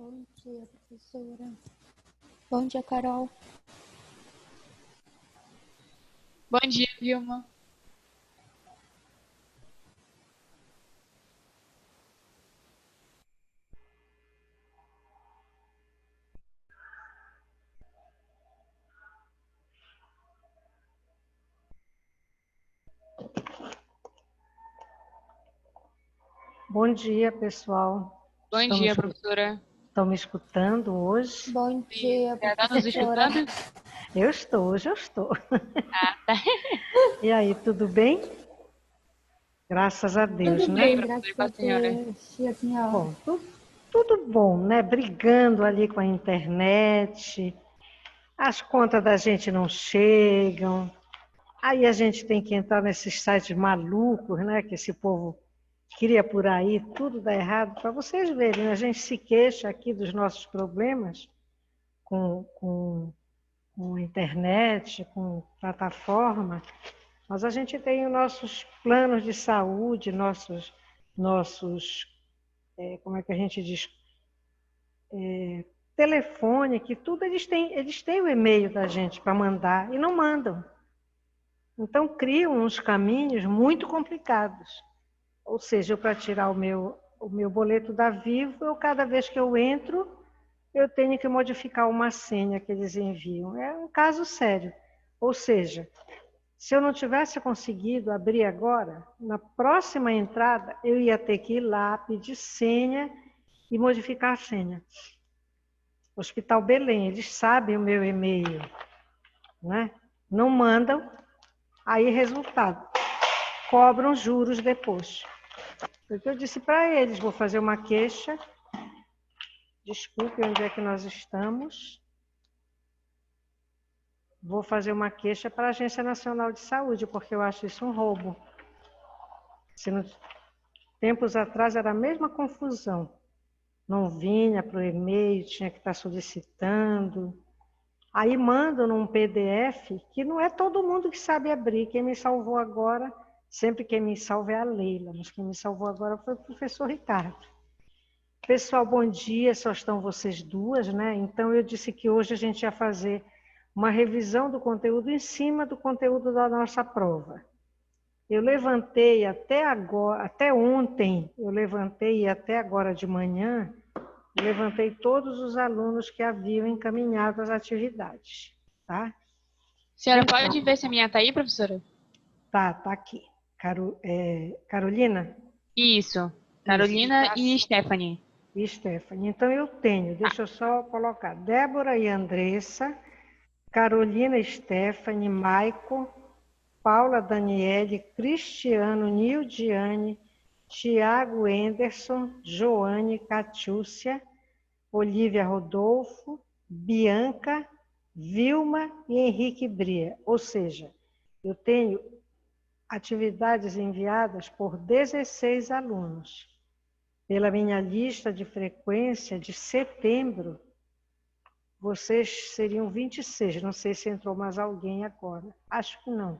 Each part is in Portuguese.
Bom dia, professora. Bom dia, Carol. Bom dia, Vilma. Bom dia, pessoal. Bom dia, professora. Estão me escutando hoje? Bom dia, Você está nos professora. escutando? Hoje eu estou. Ah, tá. E aí, tudo bem? Graças a Deus, Tudo né? bem, graças a Deus. E a senhora? Bom, tudo bom, né? Brigando ali com a internet, as contas da gente não chegam, aí a gente tem que entrar nesses sites malucos, né? Que esse povo cria por aí, tudo dá errado. Para vocês verem, a gente se queixa aqui dos nossos problemas com internet, com plataforma, mas a gente tem os nossos planos de saúde, como é que a gente diz, telefone, que tudo eles têm o e-mail da gente para mandar e não mandam. Então criam uns caminhos muito complicados. Ou seja, para tirar o meu boleto da Vivo, cada vez que eu entro, eu tenho que modificar uma senha que eles enviam. É um caso sério. Ou seja, se eu não tivesse conseguido abrir agora, na próxima entrada, eu ia ter que ir lá, pedir senha e modificar a senha. Hospital Belém, eles sabem o meu e-mail, né? Não mandam, aí resultado, cobram juros depois. Porque eu disse para eles, vou fazer uma queixa, desculpe onde é que nós estamos, vou fazer uma queixa para a Agência Nacional de Saúde, porque eu acho isso um roubo. Tempos atrás era a mesma confusão. Não vinha para o e-mail, tinha que estar solicitando. Aí mandam num PDF que não é todo mundo que sabe abrir. Quem me salvou agora, sempre quem me salva é a Leila, mas quem me salvou agora foi o professor Ricardo. Pessoal, bom dia, só estão vocês duas, né? Então eu disse que hoje a gente ia fazer uma revisão do conteúdo em cima do conteúdo da nossa prova. Eu levantei até ontem, eu levantei e até agora de manhã, eu levantei todos os alunos que haviam encaminhado as atividades, tá? A senhora pode ver se a minha está aí, professora? Tá aqui. Carolina? Isso. Carolina e Stephanie. E Stephanie. Então eu tenho, deixa eu só colocar, Débora e Andressa, Carolina, Stephanie, Maico, Paula, Daniele, Cristiano, Nildiane, Tiago, Enderson, Joane, Catiúcia, Olivia, Rodolfo, Bianca, Vilma e Henrique Bria. Ou seja, eu tenho atividades enviadas por 16 alunos. Pela minha lista de frequência de setembro, vocês seriam 26. Não sei se entrou mais alguém agora. Acho que não.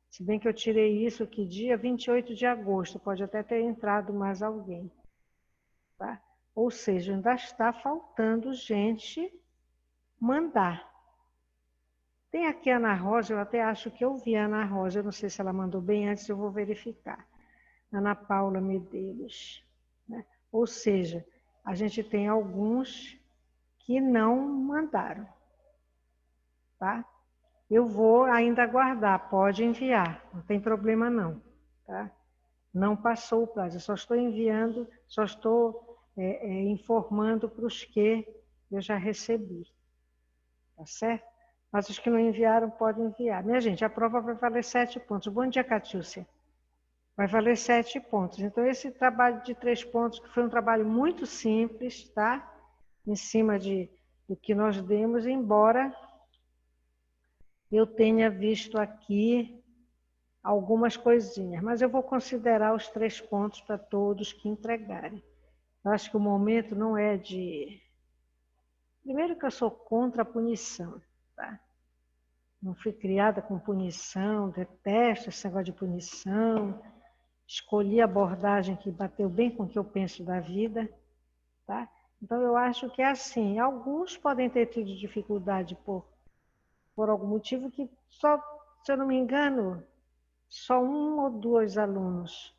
Se bem que eu tirei isso que dia 28 de agosto, pode até ter entrado mais alguém. Tá? Ou seja, ainda está faltando gente mandar. Tem aqui a Ana Rosa, eu até acho que eu vi a Ana Rosa, eu não sei se ela mandou bem antes, eu vou verificar. Ana Paula Medeiros. Né? Ou seja, a gente tem alguns que não mandaram. Tá? Eu vou ainda aguardar, pode enviar, não tem problema não. Tá? Não passou o prazo, eu só estou enviando, só estou informando para os que eu já recebi. Tá certo? Mas os que não enviaram, podem enviar. Minha gente, a prova vai valer 7 pontos. Bom dia, Catiúcia. Vai valer 7 pontos. Então, esse trabalho de 3 pontos, que foi um trabalho muito simples, tá? Em cima do que nós demos, embora eu tenha visto aqui algumas coisinhas, mas eu vou considerar os 3 pontos para todos que entregarem. Eu acho que o momento não é de... Primeiro que eu sou contra a punição, tá? Não fui criada com punição, detesto esse negócio de punição. Escolhi a abordagem que bateu bem com o que eu penso da vida, tá? Então, eu acho que é assim. Alguns podem ter tido dificuldade por algum motivo que só, se eu não me engano, só 1 ou 2 alunos.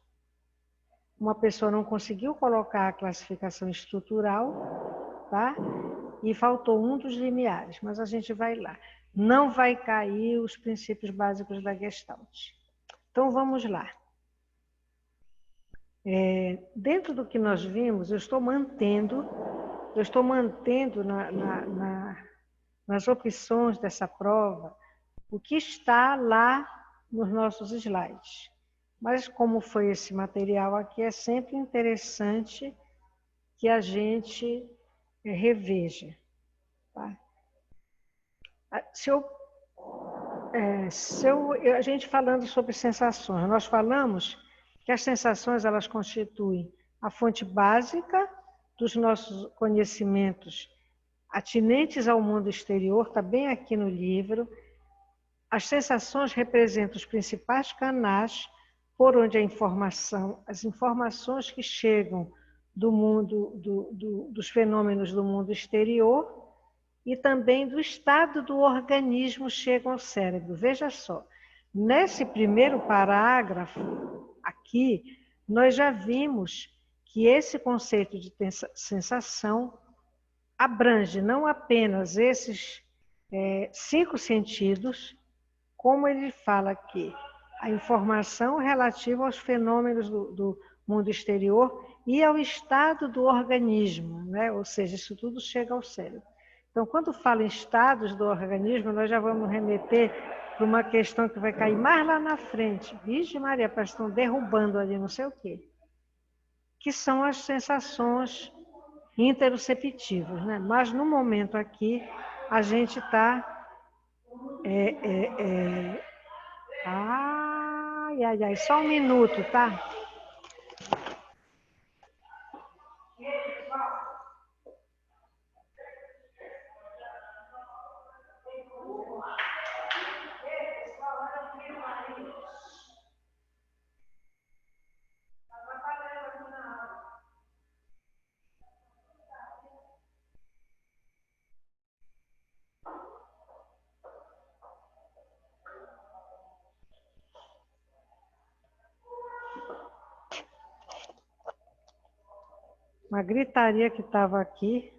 Uma pessoa não conseguiu colocar a classificação estrutural, tá? E faltou um dos limiares, mas a gente vai lá. Não vai cair os princípios básicos da Gestalt. Então, vamos lá. Dentro do que nós vimos, eu estou mantendo nas opções dessa prova o que está lá nos nossos slides. Mas como foi esse material aqui, é sempre interessante que a gente reveja. Tá? A gente falando sobre sensações, nós falamos que as sensações elas constituem a fonte básica dos nossos conhecimentos atinentes ao mundo exterior, está bem aqui no livro. As sensações representam os principais canais por onde as informações que chegam do mundo, dos fenômenos do mundo exterior e também do estado do organismo chegam ao cérebro. Veja só, nesse primeiro parágrafo aqui, nós já vimos que esse conceito de sensação abrange não apenas esses 5 sentidos, como ele fala aqui, a informação relativa aos fenômenos do mundo exterior e ao estado do organismo, né? Ou seja, isso tudo chega ao cérebro. Então, quando fala em estados do organismo, nós já vamos remeter para uma questão que vai cair mais lá na frente. Vixe Maria, parece que estão derrubando ali não sei o quê. Que são as sensações interoceptivas, né? Mas no momento aqui, a gente está... Ai, só um minuto, tá? Uma gritaria que estava aqui,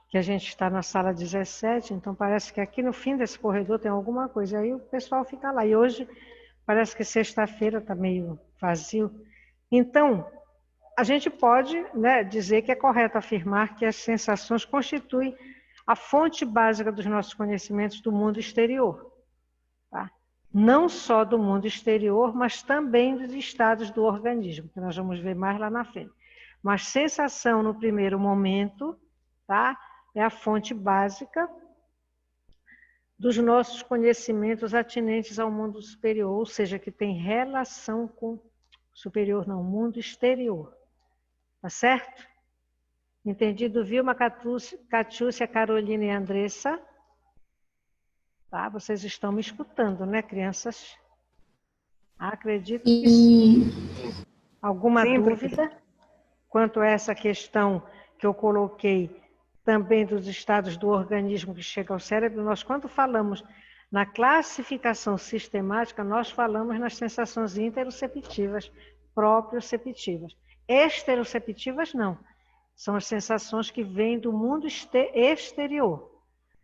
que a gente está na sala 17, então parece que aqui no fim desse corredor tem alguma coisa, aí o pessoal fica lá. E hoje parece que sexta-feira está meio vazio. Então, a gente pode, né, dizer que é correto afirmar que as sensações constituem a fonte básica dos nossos conhecimentos do mundo exterior. Tá? Não só do mundo exterior, mas também dos estados do organismo, que nós vamos ver mais lá na frente. Mas sensação, no primeiro momento, tá? É a fonte básica dos nossos conhecimentos atinentes ao mundo superior, ou seja, que tem relação com superior, não, mundo exterior. Tá certo? Entendido, Vilma, Catiúcia, Carolina e Andressa? Tá? Vocês estão me escutando, né, crianças? Acredito que sim. Alguma dúvida quanto a essa questão que eu coloquei também dos estados do organismo que chega ao cérebro? Nós, quando falamos na classificação sistemática, nós falamos nas sensações interoceptivas, proprioceptivas. Exteroceptivas, não. São as sensações que vêm do mundo exterior.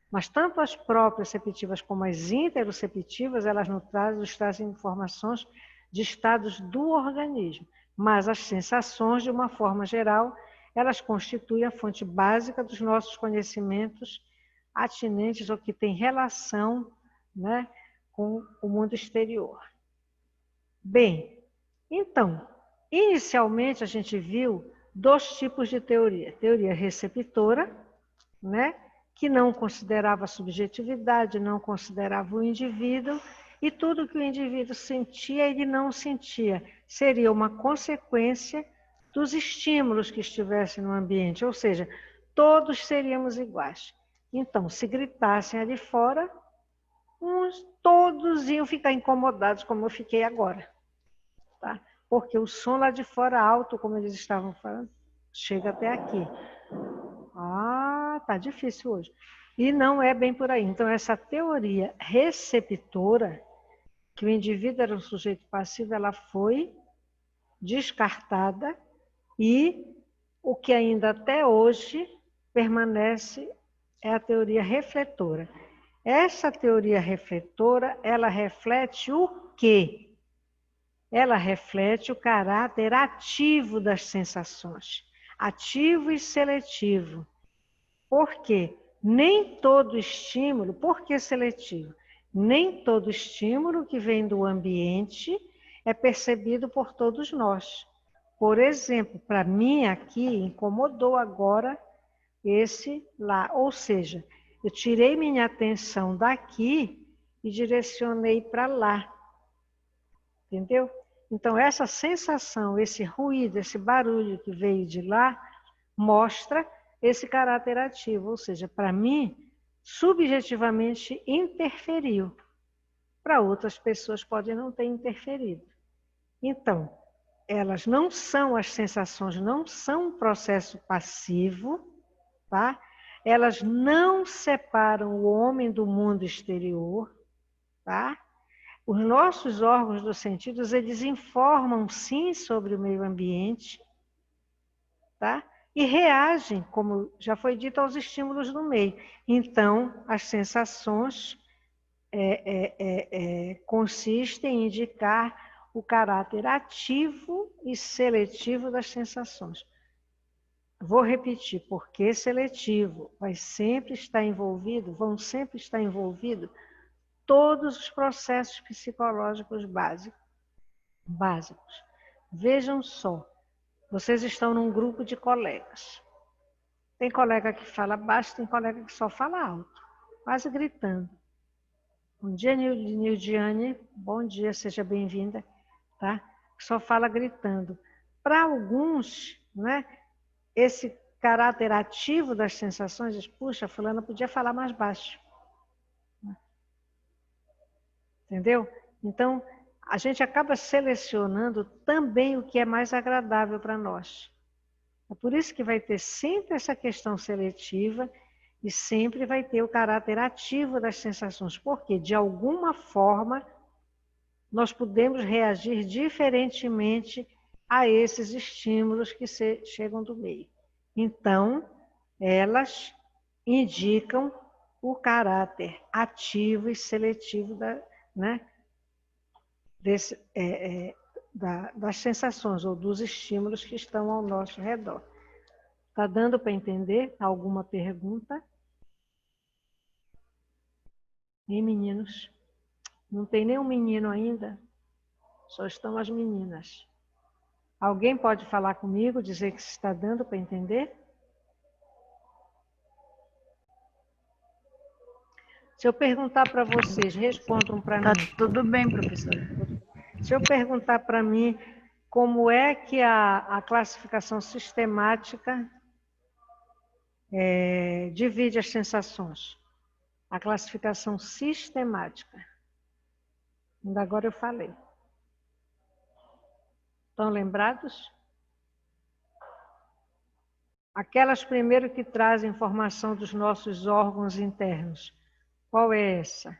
Mas tanto as proprioceptivas como as interoceptivas, elas nos trazem informações de estados do organismo. Mas as sensações, de uma forma geral, elas constituem a fonte básica dos nossos conhecimentos atinentes ou que têm relação, né, com o mundo exterior. Bem, então, inicialmente a gente viu 2 tipos de teoria. Teoria receptora, né, que não considerava a subjetividade, não considerava o indivíduo, e tudo que o indivíduo sentia, ele não sentia. Seria uma consequência dos estímulos que estivessem no ambiente, ou seja, todos seríamos iguais. Então, se gritassem ali fora, todos iam ficar incomodados, como eu fiquei agora. Tá? Porque o som lá de fora, alto, como eles estavam falando, chega até aqui. Ah, tá difícil hoje. E não é bem por aí. Então, essa teoria receptora, que o indivíduo era um sujeito passivo, ela foi descartada e o que ainda até hoje permanece é a teoria refletora. Essa teoria refletora, ela reflete o quê? Ela reflete o caráter ativo das sensações, ativo e seletivo. Por quê? Nem todo estímulo, por que seletivo? Nem todo estímulo que vem do ambiente é percebido por todos nós. Por exemplo, para mim aqui incomodou agora esse lá, ou seja, eu tirei minha atenção daqui e direcionei para lá. Entendeu? Então, essa sensação, esse ruído, esse barulho que veio de lá, mostra esse caráter ativo. Ou seja, para mim, subjetivamente interferiu. Para outras pessoas pode não ter interferido. Então, elas não são, as sensações não são um processo passivo, tá? Elas não separam o homem do mundo exterior, tá? Os nossos órgãos dos sentidos, eles informam sim sobre o meio ambiente, tá? E reagem, como já foi dito, aos estímulos do meio. Então, as sensações consistem em indicar o caráter ativo e seletivo das sensações. Vou repetir, porque seletivo vão sempre estar envolvidos todos os processos psicológicos básicos. Vejam só, vocês estão num grupo de colegas. Tem colega que fala baixo, tem colega que só fala alto, quase gritando. Bom dia, Nildiane. Bom dia, seja bem-vinda. Tá? Só fala gritando. Para alguns, né, esse caráter ativo das sensações, diz, puxa, fulana podia falar mais baixo. Entendeu? Então, a gente acaba selecionando também o que é mais agradável para nós. É por isso que vai ter sempre essa questão seletiva e sempre vai ter o caráter ativo das sensações, porque, de alguma forma, nós podemos reagir diferentemente a esses estímulos que chegam do meio. Então, elas indicam o caráter ativo e seletivo das sensações ou dos estímulos que estão ao nosso redor. Está dando para entender? Alguma pergunta? Hein, meninos? Não tem nenhum menino ainda? Só estão as meninas. Alguém pode falar comigo, dizer que está dando para entender? Se eu perguntar para vocês, respondam para mim. Tá tudo bem, professora. Se eu perguntar para mim como é que a classificação sistemática divide as sensações. A classificação sistemática. Ainda agora eu falei. Estão lembrados? Aquelas primeiro que trazem informação dos nossos órgãos internos. Qual é essa?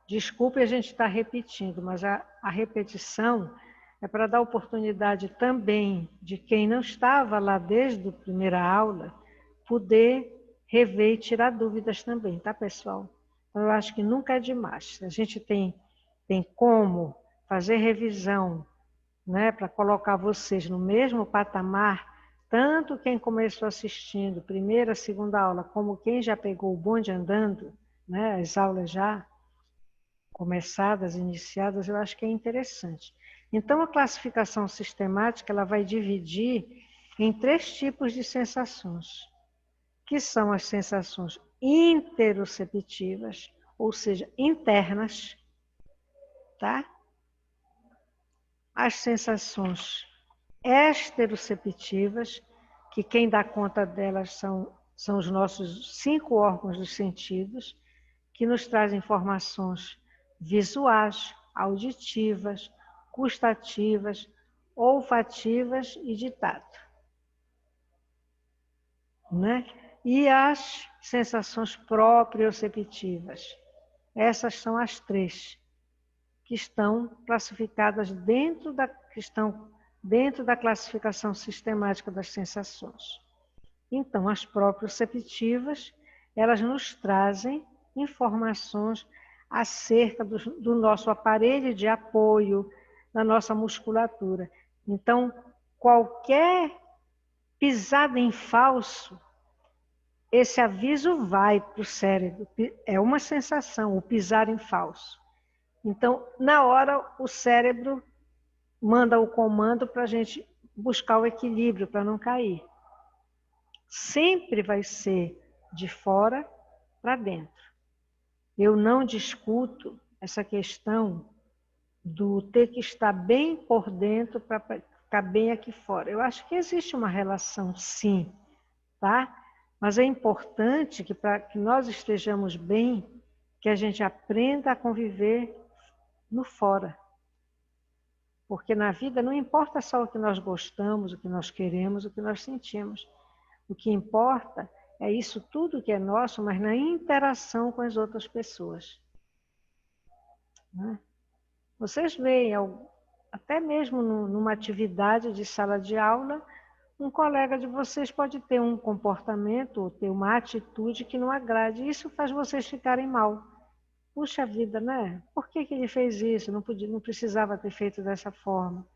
Desculpe a gente estar repetindo, mas a repetição é para dar oportunidade também de quem não estava lá desde a primeira aula poder rever e tirar dúvidas também, tá, pessoal? Então, eu acho que nunca é demais. A gente tem como fazer revisão, né, para colocar vocês no mesmo patamar, tanto quem começou assistindo primeira, segunda aula, como quem já pegou o bonde andando, né, as aulas já começadas, iniciadas, eu acho que é interessante. Então, a classificação sistemática ela vai dividir em 3 tipos de sensações, que são as sensações interoceptivas, ou seja, internas, tá? As sensações exteroceptivas, que quem dá conta delas são os nossos 5 órgãos dos sentidos, que nos trazem informações visuais, auditivas, gustativas, olfativas e de tato, né? E as sensações proprioceptivas. Essas são as 3 que estão classificadas dentro da classificação sistemática das sensações. Então, as proprioceptivas, elas nos trazem informações acerca do nosso aparelho de apoio, da nossa musculatura. Então, qualquer pisada em falso, esse aviso vai para o cérebro. É uma sensação, o pisar em falso. Então, na hora, o cérebro manda o comando para a gente buscar o equilíbrio, para não cair. Sempre vai ser de fora para dentro. Eu não discuto essa questão do ter que estar bem por dentro para ficar bem aqui fora. Eu acho que existe uma relação, sim, tá? Mas é importante que para que nós estejamos bem, que a gente aprenda a conviver no fora. Porque na vida não importa só o que nós gostamos, o que nós queremos, o que nós sentimos. O que importa é isso tudo que é nosso, mas na interação com as outras pessoas. Né? Vocês veem, até mesmo numa atividade de sala de aula, um colega de vocês pode ter um comportamento ou ter uma atitude que não agrade. Isso faz vocês ficarem mal. Puxa vida, né? Por que ele fez isso? Não precisava ter feito dessa forma.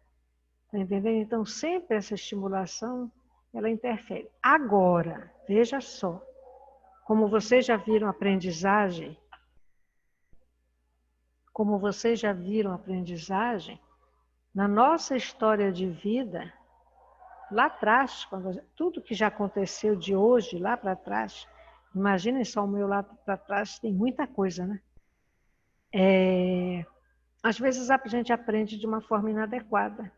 Tá entendendo? Então, sempre essa estimulação, ela interfere. Agora, veja só, como vocês já viram aprendizagem, na nossa história de vida, lá atrás, tudo que já aconteceu de hoje, lá para trás, imaginem só o meu lá para trás, tem muita coisa, né? Às vezes a gente aprende de uma forma inadequada.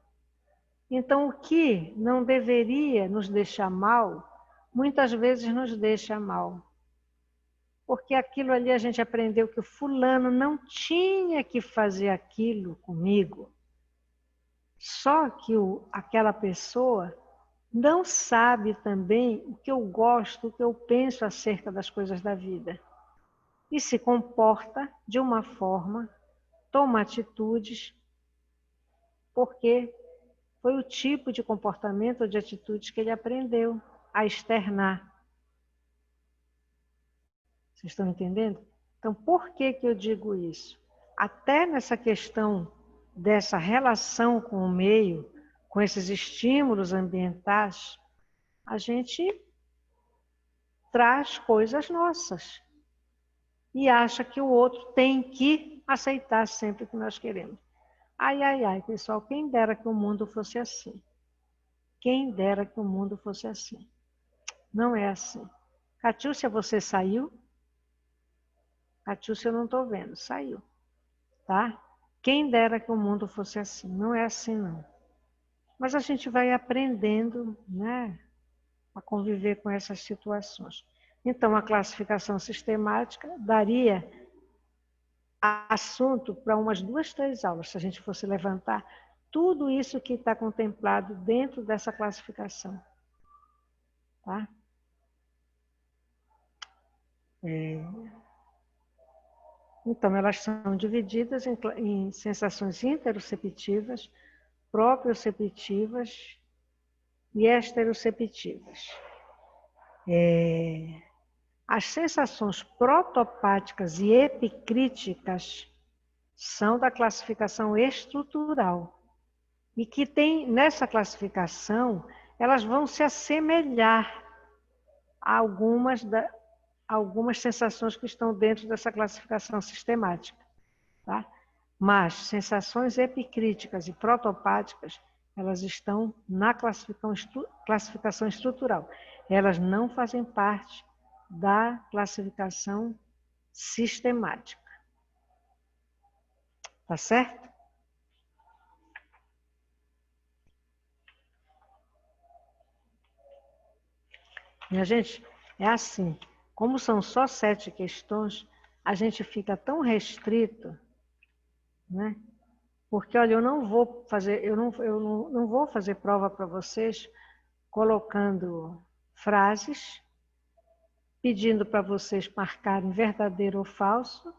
Então, o que não deveria nos deixar mal, muitas vezes nos deixa mal. Porque aquilo ali a gente aprendeu que o fulano não tinha que fazer aquilo comigo. Só que aquela pessoa não sabe também o que eu gosto, o que eu penso acerca das coisas da vida. E se comporta de uma forma, toma atitudes, porque foi o tipo de comportamento ou de atitudes que ele aprendeu a externar. Vocês estão entendendo? Então, por que eu digo isso? Até nessa questão dessa relação com o meio, com esses estímulos ambientais, a gente traz coisas nossas e acha que o outro tem que aceitar sempre o que nós queremos. Ai, ai, ai, pessoal, quem dera que o mundo fosse assim. Quem dera que o mundo fosse assim. Não é assim. Catiúcia, você saiu? Catiúcia, eu não estou vendo. Saiu. Tá? Quem dera que o mundo fosse assim. Não é assim, não. Mas a gente vai aprendendo, né, a conviver com essas situações. Então, a classificação sistemática daria assunto para umas 2, 3 aulas, se a gente fosse levantar tudo isso que está contemplado dentro dessa classificação. Tá? Então, elas são divididas em sensações interoceptivas, proprioceptivas e exteroceptivas. As sensações protopáticas e epicríticas são da classificação estrutural. E que tem, nessa classificação, elas vão se assemelhar a algumas sensações que estão dentro dessa classificação sistemática. Tá? Mas sensações epicríticas e protopáticas, elas estão na classificação estrutural. Elas não fazem parte da classificação sistemática. Tá certo? Minha gente, é assim, como são só 7 questões, a gente fica tão restrito, né? Porque, olha, eu não vou fazer prova para vocês colocando frases, pedindo para vocês marcarem verdadeiro ou falso,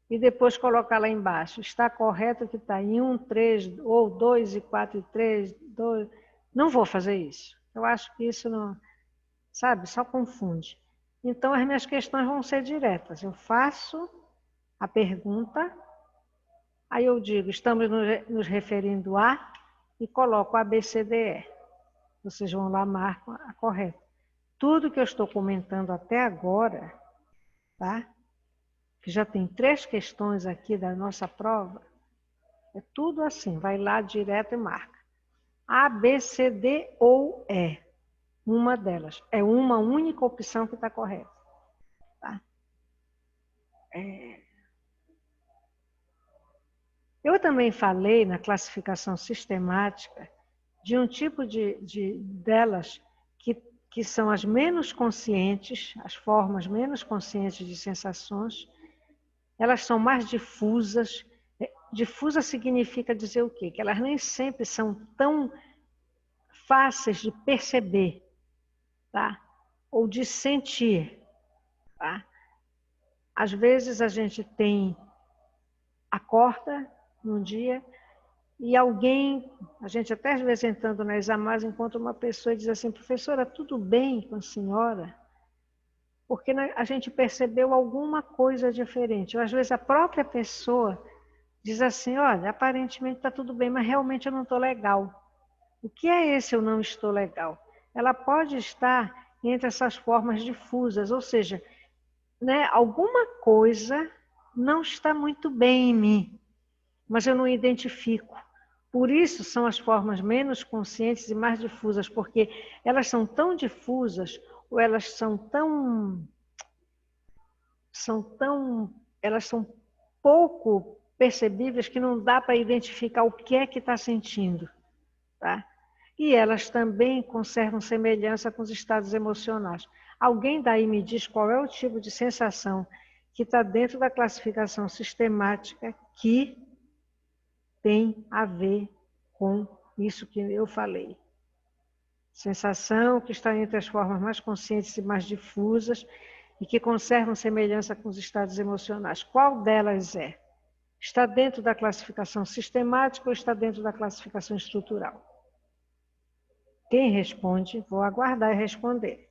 e depois colocar lá embaixo. Está correto que está em 1, 3, ou 2 e 4 e 3, 2. Não vou fazer isso. Eu acho que isso não, sabe, só confunde. Então, as minhas questões vão ser diretas. Eu faço a pergunta, aí eu digo, estamos nos referindo a, e coloco A, B, C, D, E. Vocês vão lá, marcam a correta. Tudo que eu estou comentando até agora, tá? Que já tem 3 questões aqui da nossa prova, é tudo assim, vai lá direto e marca. A, B, C, D ou E. Uma delas. É uma única opção que está correta. Tá? Eu também falei na classificação sistemática de um tipo delas que são as menos conscientes, as formas menos conscientes de sensações. Elas são mais difusas. Difusa significa dizer o quê? Que elas nem sempre são tão fáceis de perceber, tá? Ou de sentir, tá? Às vezes a gente acorda num dia e alguém, a gente até às vezes entrando na Examás, encontra uma pessoa e diz assim, professora, tudo bem com a senhora? Porque a gente percebeu alguma coisa diferente. Ou às vezes a própria pessoa diz assim, olha, aparentemente está tudo bem, mas realmente eu não estou legal. O que é esse eu não estou legal? Ela pode estar entre essas formas difusas, ou seja, né, alguma coisa não está muito bem em mim, mas eu não identifico. Por isso são as formas menos conscientes e mais difusas, porque elas são tão difusas, ou elas elas são pouco percebíveis que não dá para identificar o que é que está sentindo. Tá? E elas também conservam semelhança com os estados emocionais. Alguém daí me diz qual é o tipo de sensação que está dentro da classificação sistemática que tem a ver com isso que eu falei. Sensação que está entre as formas mais conscientes e mais difusas e que conservam semelhança com os estados emocionais. Qual delas é? Está dentro da classificação sistemática ou está dentro da classificação estrutural? Quem responde, vou aguardar e responder.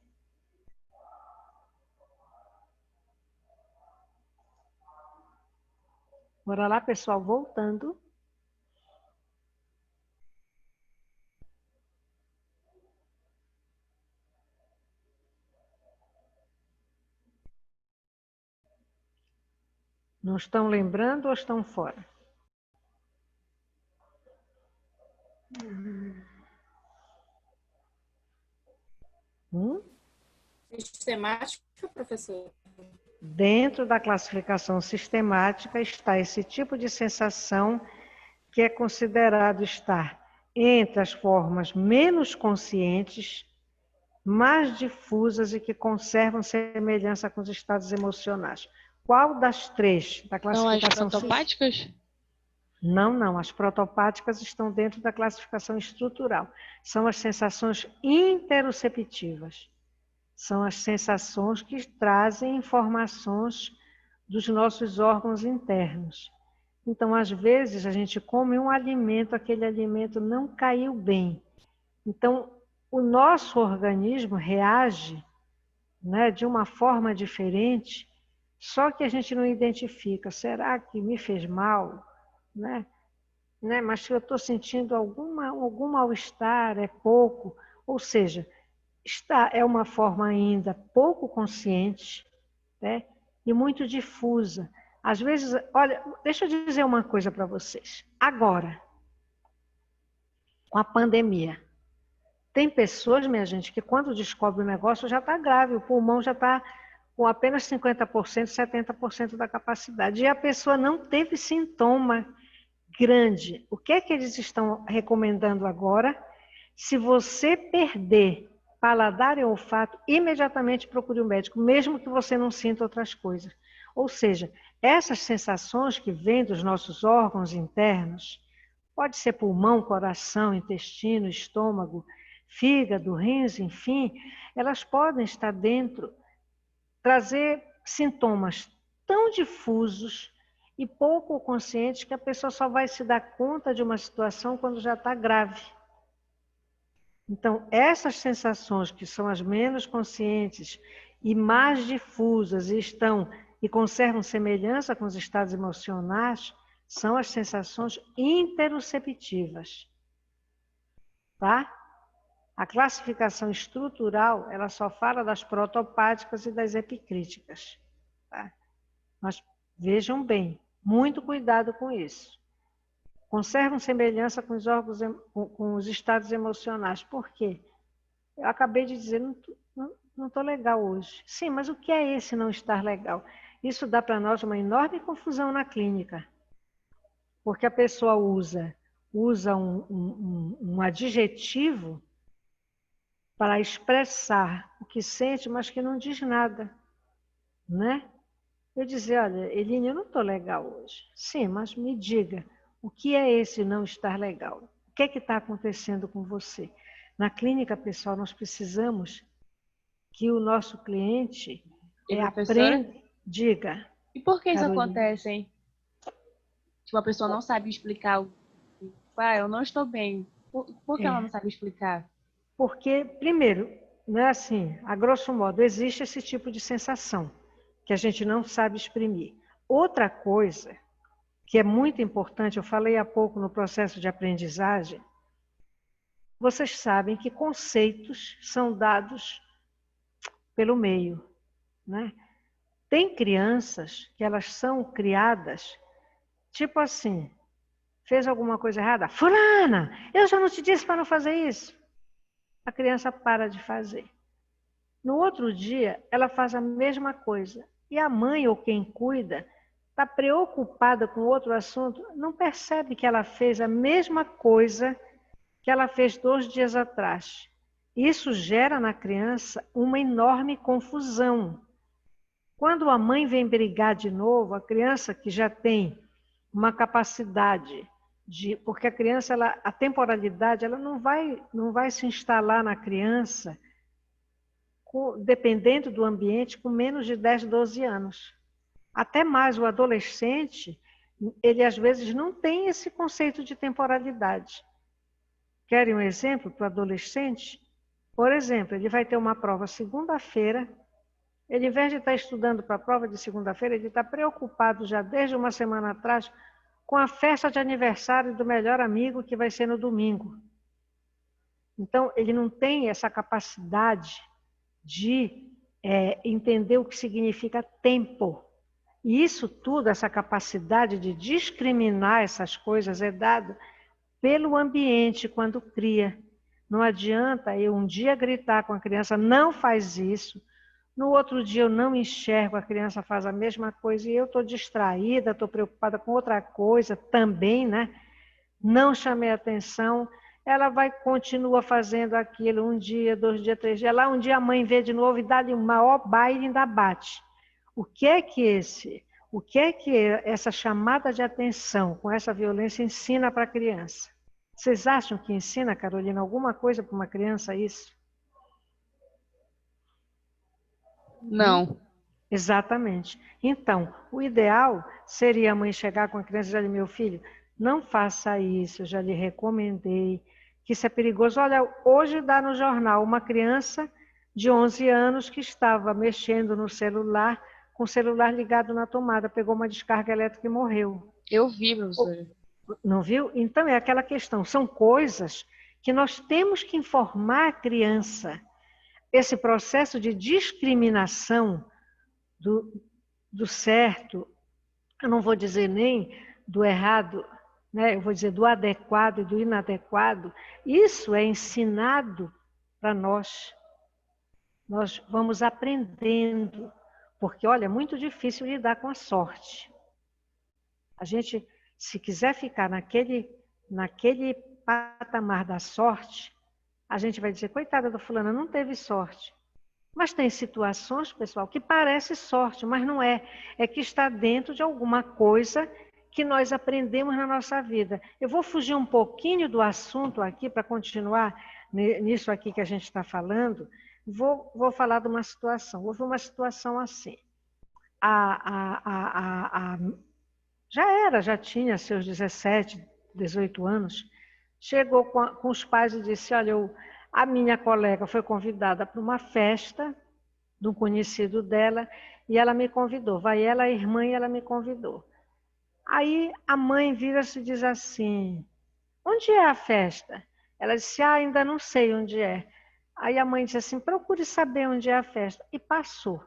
Bora lá, pessoal, voltando. Não estão lembrando ou estão fora? Sistemática, professor? Dentro da classificação sistemática está esse tipo de sensação que é considerado estar entre as formas menos conscientes, mais difusas e que conservam semelhança com os estados emocionais. Qual das 3 da classificação? São as protopáticas? Não. As protopáticas estão dentro da classificação estrutural. São as sensações interoceptivas. São as sensações que trazem informações dos nossos órgãos internos. Então, às vezes, a gente come um alimento, aquele alimento não caiu bem. Então, o nosso organismo reage, né, de uma forma diferente, só que a gente não identifica. Será que me fez mal? Né? Mas se eu estou sentindo algum mal-estar, é pouco. Ou seja, é uma forma ainda pouco consciente, né, e muito difusa. Às vezes, olha, deixa eu dizer uma coisa para vocês. Agora, com a pandemia, tem pessoas, minha gente, que quando descobre o negócio já está grave, o pulmão já está com apenas 50%, 70% da capacidade. E a pessoa não teve sintoma grande. O que é que eles estão recomendando agora? Se você perder paladar e olfato, imediatamente procure um médico, mesmo que você não sinta outras coisas. Ou seja, essas sensações que vêm dos nossos órgãos internos, Pode ser pulmão, coração, intestino, estômago, fígado, rins, enfim, elas podem estar dentro, trazer sintomas tão difusos e pouco conscientes que a pessoa só vai se dar conta de uma situação quando já está grave. Então, essas sensações que são as menos conscientes e mais difusas e conservam semelhança com os estados emocionais, são as sensações interoceptivas. Tá? A classificação estrutural, ela só fala das protopáticas e das epicríticas. Tá? Mas vejam bem, muito cuidado com isso. Conservam semelhança com os órgãos, com os estados emocionais. Por quê? Eu acabei de dizer, não estou legal hoje. Sim, mas o que é esse não estar legal? Isso dá para nós uma enorme confusão na clínica. Porque a pessoa usa um adjetivo para expressar o que sente, mas que não diz nada, né? Eu dizer, olha, Eline, eu não estou legal hoje. Sim, mas me diga, o que é esse não estar legal? O que é que está acontecendo com você? Na clínica, pessoal, nós precisamos que o nosso cliente aprenda... Diga. E por que isso Carolina. acontece, hein? Tipo, a pessoa não sabe explicar. Eu não estou bem. Por que ela não sabe explicar? Porque, primeiro, não é assim, a grosso modo, existe esse tipo de sensação que a gente não sabe exprimir. Outra coisa que é muito importante, eu falei há pouco no processo de aprendizagem, vocês sabem que conceitos são dados pelo meio, né? Tem crianças que elas são criadas, tipo assim, fez alguma coisa errada? Fulana, eu já não te disse para não fazer isso. A criança para de fazer. No outro dia, ela faz a mesma coisa. E a mãe ou quem cuida está preocupada com outro assunto, não percebe que ela fez a mesma coisa que ela fez 2 dias atrás. Isso gera na criança uma enorme confusão. Quando a mãe vem brigar de novo, a criança que já tem uma capacidade porque a criança, a temporalidade, ela não vai se instalar na criança, dependendo do ambiente, com menos de 10, 12 anos. Até mais, o adolescente, ele às vezes não tem esse conceito de temporalidade. Querem um exemplo para o adolescente? Por exemplo, ele vai ter uma prova segunda-feira, ele, em vez de estar estudando para a prova de segunda-feira, ele está preocupado já desde uma semana atrás com a festa de aniversário do melhor amigo que vai ser no domingo. Então, ele não tem essa capacidade de entender o que significa tempo. E isso tudo, essa capacidade de discriminar essas coisas é dado pelo ambiente quando cria. Não adianta eu um dia gritar com a criança, não faz isso, no outro dia eu não enxergo, a criança faz a mesma coisa e eu estou distraída, estou preocupada com outra coisa também, né? Não chamei atenção, ela continua fazendo aquilo 1 dia, 2 dias, 3 dias, lá um dia a mãe vê de novo e dá-lhe um maior baile e ainda bate. O que é que essa chamada de atenção com essa violência ensina para a criança? Vocês acham que ensina, Carolina, alguma coisa para uma criança isso? Não. Exatamente. Então, o ideal seria a mãe chegar com a criança e dizer, meu filho, não faça isso, eu já lhe recomendei, que isso é perigoso. Olha, hoje dá no jornal uma criança de 11 anos que estava mexendo no celular, com o celular ligado na tomada, pegou uma descarga elétrica e morreu. Eu vi, professora. Não viu? Então é aquela questão, são coisas que nós temos que informar a criança. Esse processo de discriminação do certo, eu não vou dizer nem do errado, né? Eu vou dizer do adequado e do inadequado, isso é ensinado para nós. Nós vamos aprendendo, porque, olha, é muito difícil lidar com a sorte. A gente, se quiser ficar naquele patamar da sorte, a gente vai dizer, coitada da fulana, não teve sorte. Mas tem situações, pessoal, que parece sorte, mas não é. É que está dentro de alguma coisa que nós aprendemos na nossa vida. Eu vou fugir um pouquinho do assunto aqui para continuar nisso aqui que a gente está falando. Vou falar de uma situação. Houve uma situação assim. Já tinha seus 17, 18 anos, chegou com os pais e disse, olha, a minha colega foi convidada para uma festa de um conhecido dela e ela me convidou. Vai ela, a irmã, e ela me convidou. Aí a mãe vira-se e diz assim, onde é a festa? Ela disse, ainda não sei onde é. Aí a mãe disse assim, procure saber onde é a festa. E passou.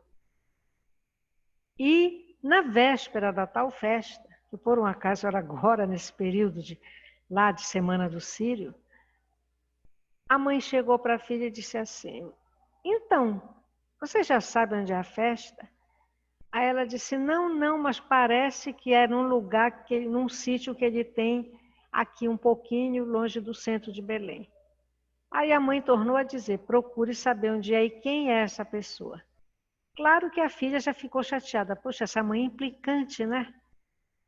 E na véspera da tal festa, que por um acaso era agora, nesse período de Semana do Sírio, a mãe chegou para a filha e disse assim, então, você já sabe onde é a festa? Aí ela disse, não, mas parece que é num lugar, num sítio que ele tem aqui um pouquinho longe do centro de Belém. Aí a mãe tornou a dizer, procure saber onde é e quem é essa pessoa. Claro que a filha já ficou chateada. Poxa, essa mãe é implicante, né?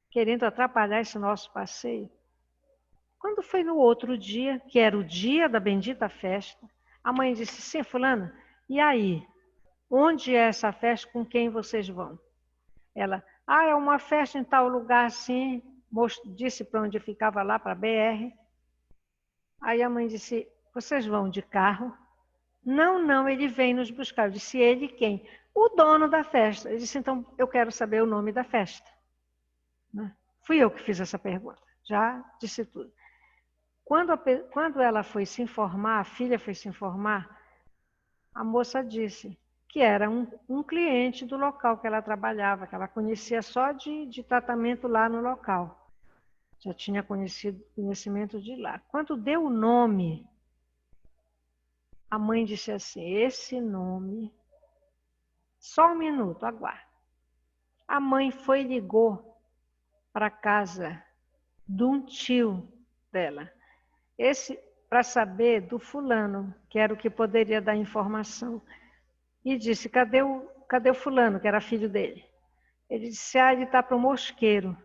Querendo atrapalhar esse nosso passeio. Quando foi no outro dia, que era o dia da bendita festa, a mãe disse, sim, fulana, e aí? Onde é essa festa? Com quem vocês vão? Ela, é uma festa em tal lugar assim, disse para onde ficava lá, para a BR. Aí a mãe disse, vocês vão de carro? Não, ele vem nos buscar. Eu disse, ele quem? O dono da festa. Ele disse, então eu quero saber o nome da festa. Fui eu que fiz essa pergunta, já disse tudo. Quando ela foi se informar, a filha foi se informar, a moça disse que era um cliente do local que ela trabalhava, que ela conhecia só de tratamento lá no local. Já tinha conhecimento de lá. Quando deu o nome, a mãe disse assim, esse nome, só um minuto, aguarde. A mãe foi e ligou para a casa de um tio dela. Para saber do fulano, que era o que poderia dar informação. E disse, cadê o fulano, que era filho dele? Ele disse, ele está para o mosqueiro.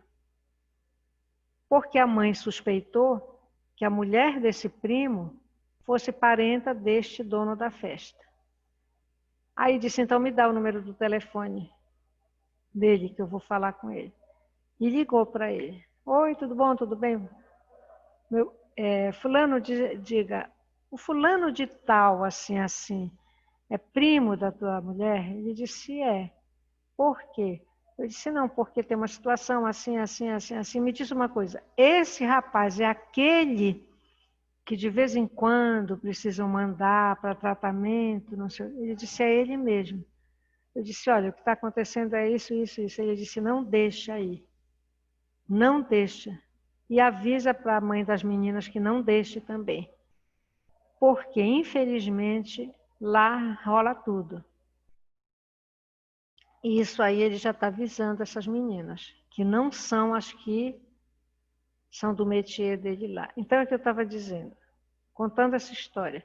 Porque a mãe suspeitou que a mulher desse primo fosse parenta deste dono da festa. Aí disse, então me dá o número do telefone dele, que eu vou falar com ele. E ligou para ele. Oi, tudo bom, tudo bem? Fulano, diga, o fulano de tal, assim, é primo da tua mulher? Ele disse, é. Por quê? Eu disse, não, porque tem uma situação assim. Me diz uma coisa, esse rapaz é aquele que de vez em quando precisam mandar para tratamento, não sei. Ele disse, é ele mesmo. Eu disse, olha, o que está acontecendo é isso. Ele disse, não deixa aí. Não deixa. E avisa para a mãe das meninas que não deixe também. Porque, infelizmente, lá rola tudo. E isso aí ele já está avisando essas meninas, que não são as que são do métier dele lá. Então, é o que eu estava dizendo, contando essa história.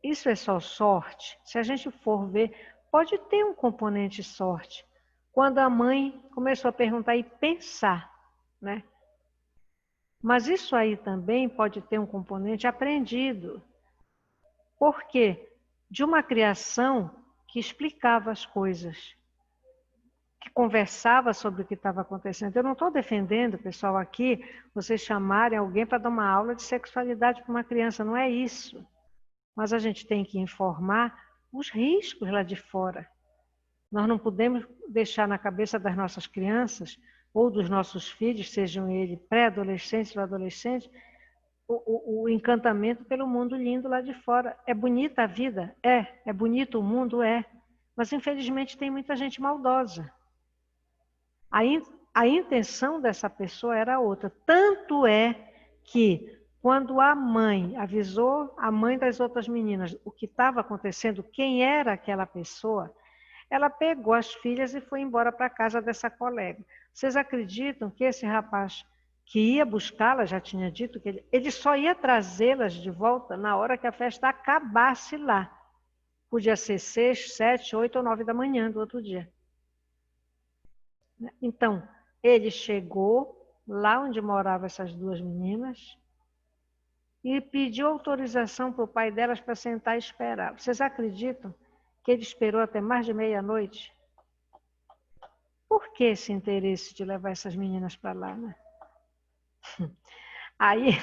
Isso é só sorte? Se a gente for ver, pode ter um componente sorte. Quando a mãe começou a perguntar e pensar, né? Mas isso aí também pode ter um componente aprendido. Por quê? De uma criação que explicava as coisas, que conversava sobre o que estava acontecendo. Eu não estou defendendo, pessoal, aqui, vocês chamarem alguém para dar uma aula de sexualidade para uma criança, não é isso. Mas a gente tem que informar os riscos lá de fora. Nós não podemos deixar na cabeça das nossas crianças ou dos nossos filhos, sejam eles pré-adolescentes ou adolescentes, o encantamento pelo mundo lindo lá de fora. É bonita a vida? É bonito o mundo? É. Mas, infelizmente, tem muita gente maldosa. A intenção dessa pessoa era outra. Tanto é que, quando a mãe avisou a mãe das outras meninas o que estava acontecendo, quem era aquela pessoa, ela pegou as filhas e foi embora para a casa dessa colega. Vocês acreditam que esse rapaz que ia buscá-la, já tinha dito que ele só ia trazê-las de volta na hora que a festa acabasse lá. Podia ser 6, 7, 8 ou 9 da manhã do outro dia. Então, ele chegou lá onde moravam essas duas meninas e pediu autorização para o pai delas para sentar e esperar. Vocês acreditam que ele esperou até mais de meia-noite? Por que esse interesse de levar essas meninas para lá, né? Aí,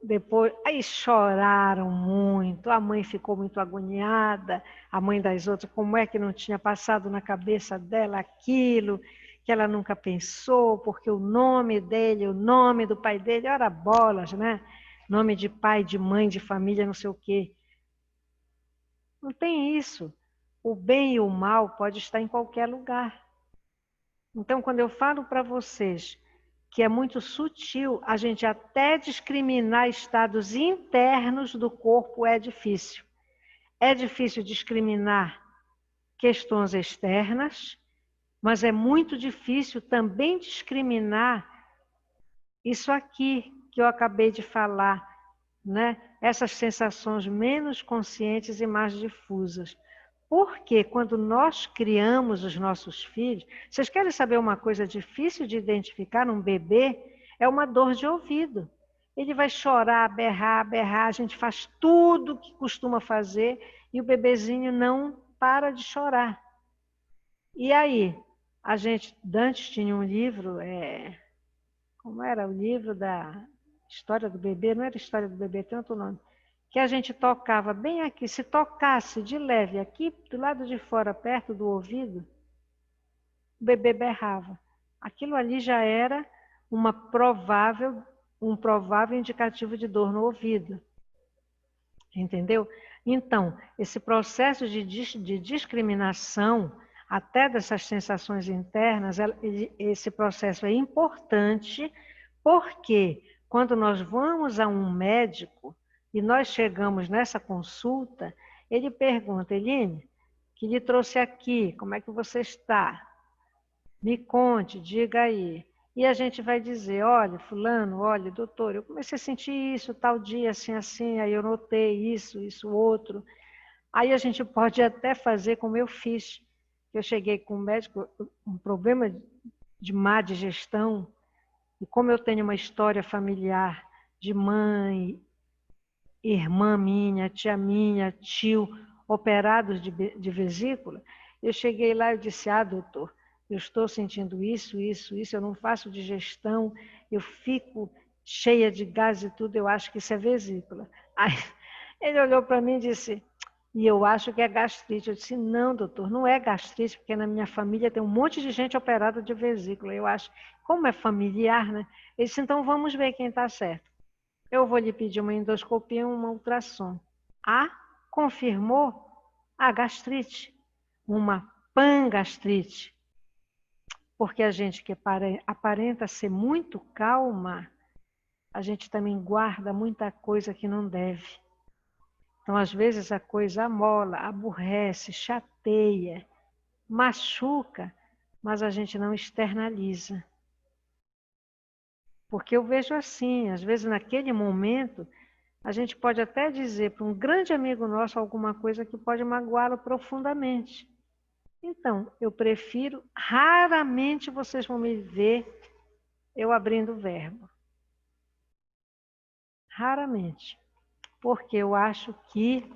depois, aí choraram muito, a mãe ficou muito agoniada, a mãe das outras, como é que não tinha passado na cabeça dela aquilo, que ela nunca pensou, porque o nome dele, o nome do pai dele, ora bolas, né? Nome de pai, de mãe, de família, não sei o quê. Não tem isso. O bem e o mal pode estar em qualquer lugar. Então, quando eu falo para vocês que é muito sutil, a gente até discriminar estados internos do corpo é difícil. É difícil discriminar questões externas, mas é muito difícil também discriminar isso aqui que eu acabei de falar, né? Essas sensações menos conscientes e mais difusas. Porque quando nós criamos os nossos filhos, vocês querem saber uma coisa difícil de identificar num bebê? É uma dor de ouvido. Ele vai chorar, berrar, a gente faz tudo o que costuma fazer e o bebezinho não para de chorar. E aí, a gente, Dantes tinha um livro, como era o livro da História do Bebê? Não era História do Bebê, tem outro nome. Que a gente tocava bem aqui, se tocasse de leve aqui, do lado de fora, perto do ouvido, o bebê berrava. Aquilo ali já era um provável indicativo de dor no ouvido. Entendeu? Então, esse processo de discriminação, até dessas sensações internas, esse processo é importante, porque quando nós vamos a um médico, e nós chegamos nessa consulta, ele pergunta, Eline, que lhe trouxe aqui, como é que você está? Me conte, diga aí. E a gente vai dizer, olha, fulano, olha, doutor, eu comecei a sentir isso, tal dia, assim, assim, aí eu notei isso, outro. Aí a gente pode até fazer como eu fiz. Eu cheguei com o médico, um problema de má digestão, e como eu tenho uma história familiar de mãe, irmã minha, tia minha, tio, operados de vesícula, eu cheguei lá e disse, doutor, eu estou sentindo isso, eu não faço digestão, eu fico cheia de gás e tudo, eu acho que isso é vesícula. Aí ele olhou para mim e disse, e eu acho que é gastrite. Eu disse, não, doutor, não é gastrite, porque na minha família tem um monte de gente operada de vesícula. Eu acho, como é familiar, né? Ele disse, então vamos ver quem está certo. Eu vou lhe pedir uma endoscopia e uma ultrassom. Confirmou a gastrite, uma pangastrite. Porque a gente que aparenta ser muito calma, a gente também guarda muita coisa que não deve. Então, às vezes, a coisa amola, aborrece, chateia, machuca, mas a gente não externaliza. Porque eu vejo assim, às vezes naquele momento, a gente pode até dizer para um grande amigo nosso alguma coisa que pode magoá-lo profundamente. Então, eu prefiro, raramente vocês vão me ver eu abrindo o verbo. Raramente. Porque eu acho que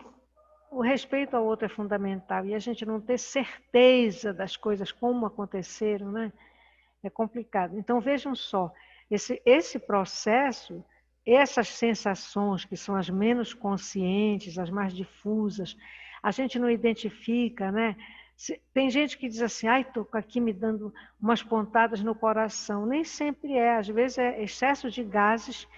o respeito ao outro é fundamental e a gente não ter certeza das coisas como aconteceram, né? É complicado. Então, vejam só, esse processo, essas sensações que são as menos conscientes, as mais difusas, a gente não identifica, né? Tem gente que diz assim, estou aqui me dando umas pontadas no coração. Nem sempre é, às vezes é excesso de gases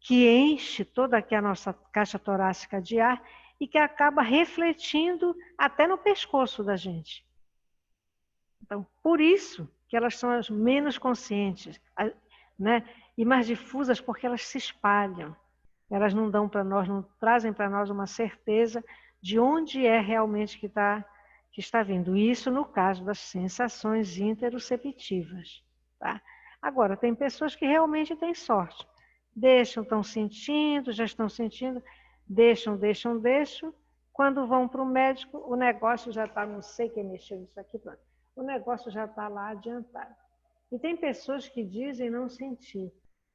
que enche toda aqui a nossa caixa torácica de ar e que acaba refletindo até no pescoço da gente. Então, por isso que elas são as menos conscientes, né? E mais difusas porque elas se espalham. Elas não dão para nós, não trazem para nós uma certeza de onde é realmente que está vindo. Isso no caso das sensações interoceptivas. Tá? Agora, tem pessoas que realmente têm sorte. Estão sentindo, já estão sentindo, deixam. Quando vão para o médico, o negócio já está, não sei quem mexeu nisso aqui, pronto. o negócio já está lá adiantado. E tem pessoas que dizem não sentir.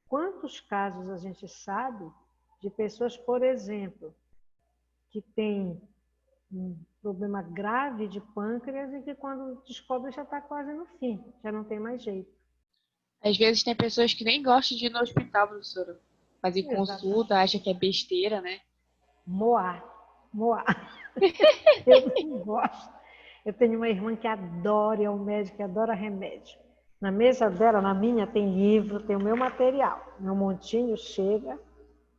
Quantos casos a gente sabe de pessoas, por exemplo, que têm um problema grave de pâncreas e que quando descobre já está quase no fim, já não tem mais jeito. Às vezes tem pessoas que nem gostam de ir no hospital, professora. Fazer Exatamente. consulta, acha que é besteira, né? Moar. Eu não gosto. Eu tenho uma irmã que adora ir ao médico, que adora remédio. Na mesa dela, na minha, tem livro, tem o meu material. Meu montinho chega,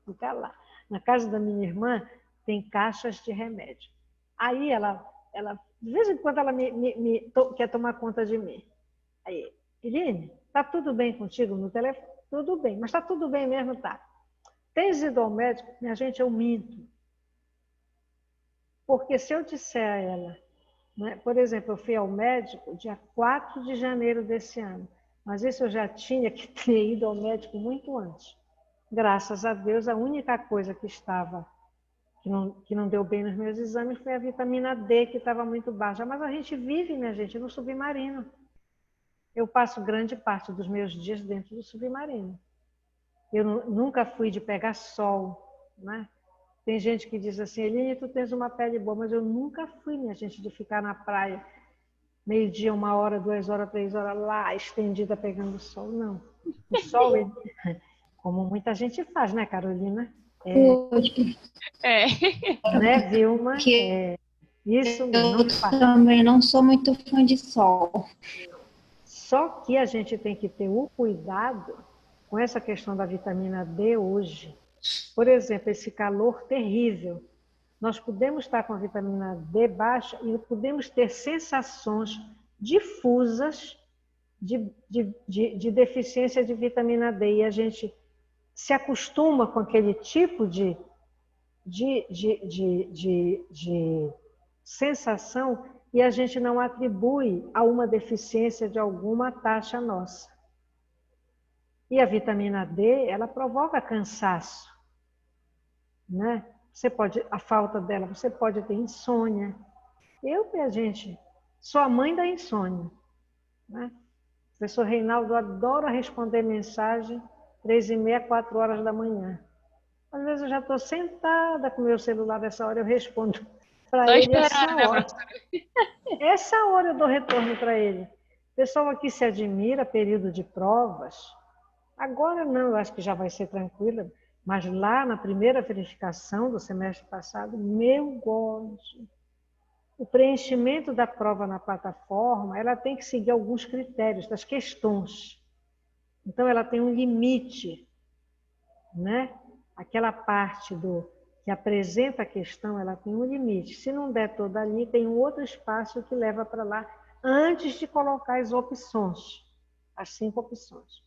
fica lá. Na casa da minha irmã, tem caixas de remédio. Aí ela de vez em quando, ela quer tomar conta de mim. Aí, Eline, tá tudo bem contigo no telefone? Tudo bem, mas tá tudo bem mesmo, tá? Tens ido ao médico? Minha gente, eu minto. Porque se eu disser a ela, né, por exemplo, eu fui ao médico dia 4 de janeiro desse ano, mas isso eu já tinha que ter ido ao médico muito antes. Graças a Deus, a única coisa que estava, que não deu bem nos meus exames foi a vitamina D, que estava muito baixa. Mas a gente vive, minha gente, no submarino. Eu passo grande parte dos meus dias dentro do submarino. Eu nunca fui de pegar sol, né? Tem gente que diz assim, Eline, tu tens uma pele boa, mas eu nunca fui, minha gente, de ficar na praia meio-dia, 1 hora, 2 horas, 3 horas lá, estendida pegando sol, não. O sol, como muita gente faz, né, Carolina? É. Né, Vilma? Que Isso eu não faz. também não sou muito fã de sol. Só que a gente tem que ter o cuidado com essa questão da vitamina D hoje. Por exemplo, esse calor terrível. Nós podemos estar com a vitamina D baixa e podemos ter sensações difusas de deficiência de vitamina D. E a gente se acostuma com aquele tipo de sensação e a gente não atribui a uma deficiência de alguma taxa nossa. E a vitamina D, ela provoca cansaço, né? A falta dela, você pode ter insônia. Minha gente, sou a mãe da insônia, né? O professor Reinaldo adora responder mensagem 3h30, 4 horas da manhã. Às vezes eu já estou sentada com o meu celular nessa hora, eu respondo para ele essa hora. Essa hora eu dou retorno para ele. O pessoal aqui se admira, período de provas. Agora não, eu acho que já vai ser tranquila. Mas lá na primeira verificação do semestre passado, meu Deus, o preenchimento da prova na plataforma, ela tem que seguir alguns critérios das questões. Então, ela tem um limite, né? Aquela parte que apresenta a questão, ela tem um limite. Se não der toda ali, tem um outro espaço que leva para lá, antes de colocar as opções, as 5 opções.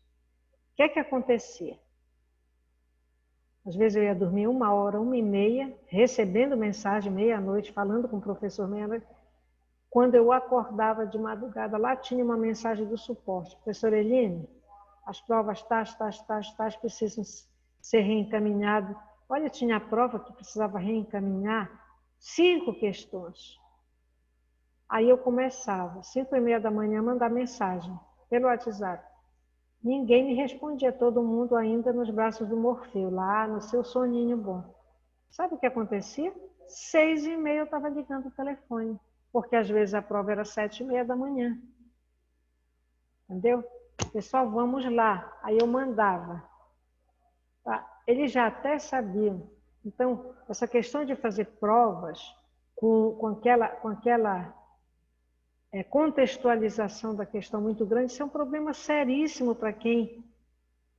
O que é que acontecia? Às vezes eu ia dormir 1 hora, 1h30, recebendo mensagem meia-noite, falando com o professor meia-noite. Quando eu acordava de madrugada, lá tinha uma mensagem do suporte. Professor Eline, as provas tais precisam ser reencaminhadas. Olha, tinha a prova que precisava reencaminhar 5 questões. Aí eu começava, 5h30 da manhã, a mandar mensagem pelo WhatsApp. Ninguém me respondia, todo mundo ainda nos braços do Morfeu, lá no seu soninho bom. Sabe o que acontecia? 6h30 eu estava ligando o telefone, porque às vezes a prova era 7h30 da manhã. Entendeu? Pessoal, vamos lá. Aí eu mandava. Tá? Eles já até sabiam. Então, essa questão de fazer provas com aquela contextualização da questão muito grande, isso é um problema seríssimo para quem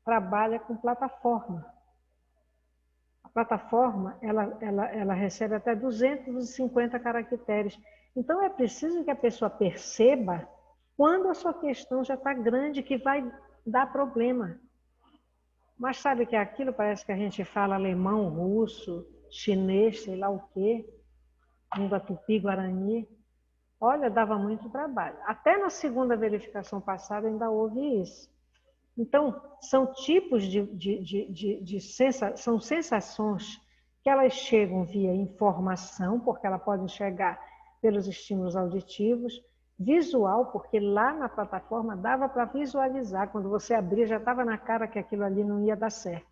trabalha com plataforma. A plataforma, ela recebe até 250 caracteres. Então, é preciso que a pessoa perceba quando a sua questão já está grande, que vai dar problema. Mas sabe que aquilo parece que a gente fala alemão, russo, chinês, sei lá o quê, língua tupi-guarani. Olha, dava muito trabalho. Até na segunda verificação passada ainda houve isso. Então, são tipos são sensações que elas chegam via informação, porque ela pode chegar pelos estímulos auditivos, visual, porque lá na plataforma dava para visualizar. Quando você abria, já estava na cara que aquilo ali não ia dar certo.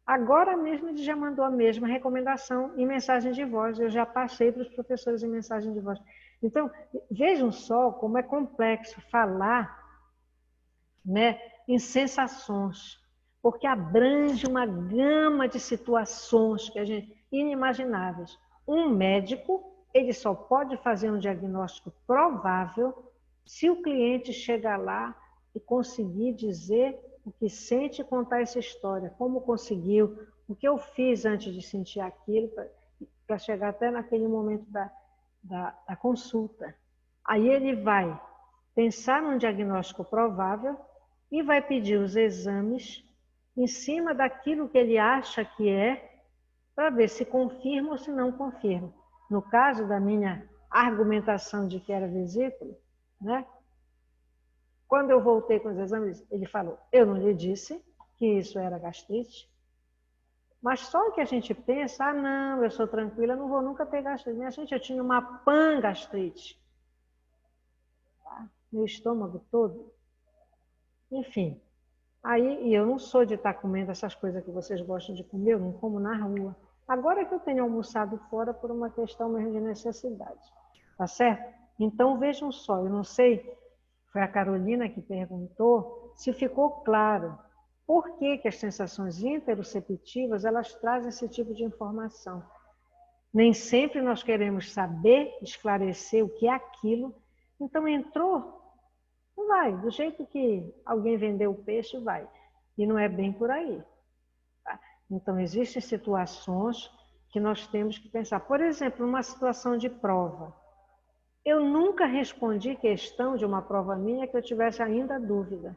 Agora mesmo ele já mandou a mesma recomendação em mensagem de voz. Eu já passei para os professores em mensagem de voz. Então, vejam só como é complexo falar, né, em sensações, porque abrange uma gama de situações que a gente inimagináveis. Um médico, ele só pode fazer um diagnóstico provável se o cliente chegar lá e conseguir dizer o que sente e contar essa história, como conseguiu, o que eu fiz antes de sentir aquilo, para chegar até naquele momento da consulta. Aí ele vai pensar num diagnóstico provável e vai pedir os exames em cima daquilo que ele acha que é, para ver se confirma ou se não confirma. No caso da minha argumentação de que era vesícula, né? Quando eu voltei com os exames, ele falou, eu não lhe disse que isso era gastrite, mas só que a gente pensa, ah, não, eu sou tranquila, não vou nunca ter gastrite. Minha gente, eu tinha uma pangastrite. Tá? Meu estômago todo. Enfim, aí, e eu não sou de estar comendo essas coisas que vocês gostam de comer, eu não como na rua. Agora que eu tenho almoçado fora por uma questão mesmo de necessidade. Tá certo? Então, vejam só, eu não sei, foi a Carolina que perguntou, se ficou claro por que que as sensações interoceptivas, elas trazem esse tipo de informação. Nem sempre nós queremos saber, esclarecer o que é aquilo. Então, entrou, vai, do jeito que alguém vendeu o peixe, vai. E não é bem por aí. Tá? Então, existem situações que nós temos que pensar. Por exemplo, numa situação de prova. Eu nunca respondi questão de uma prova minha que eu tivesse ainda dúvida.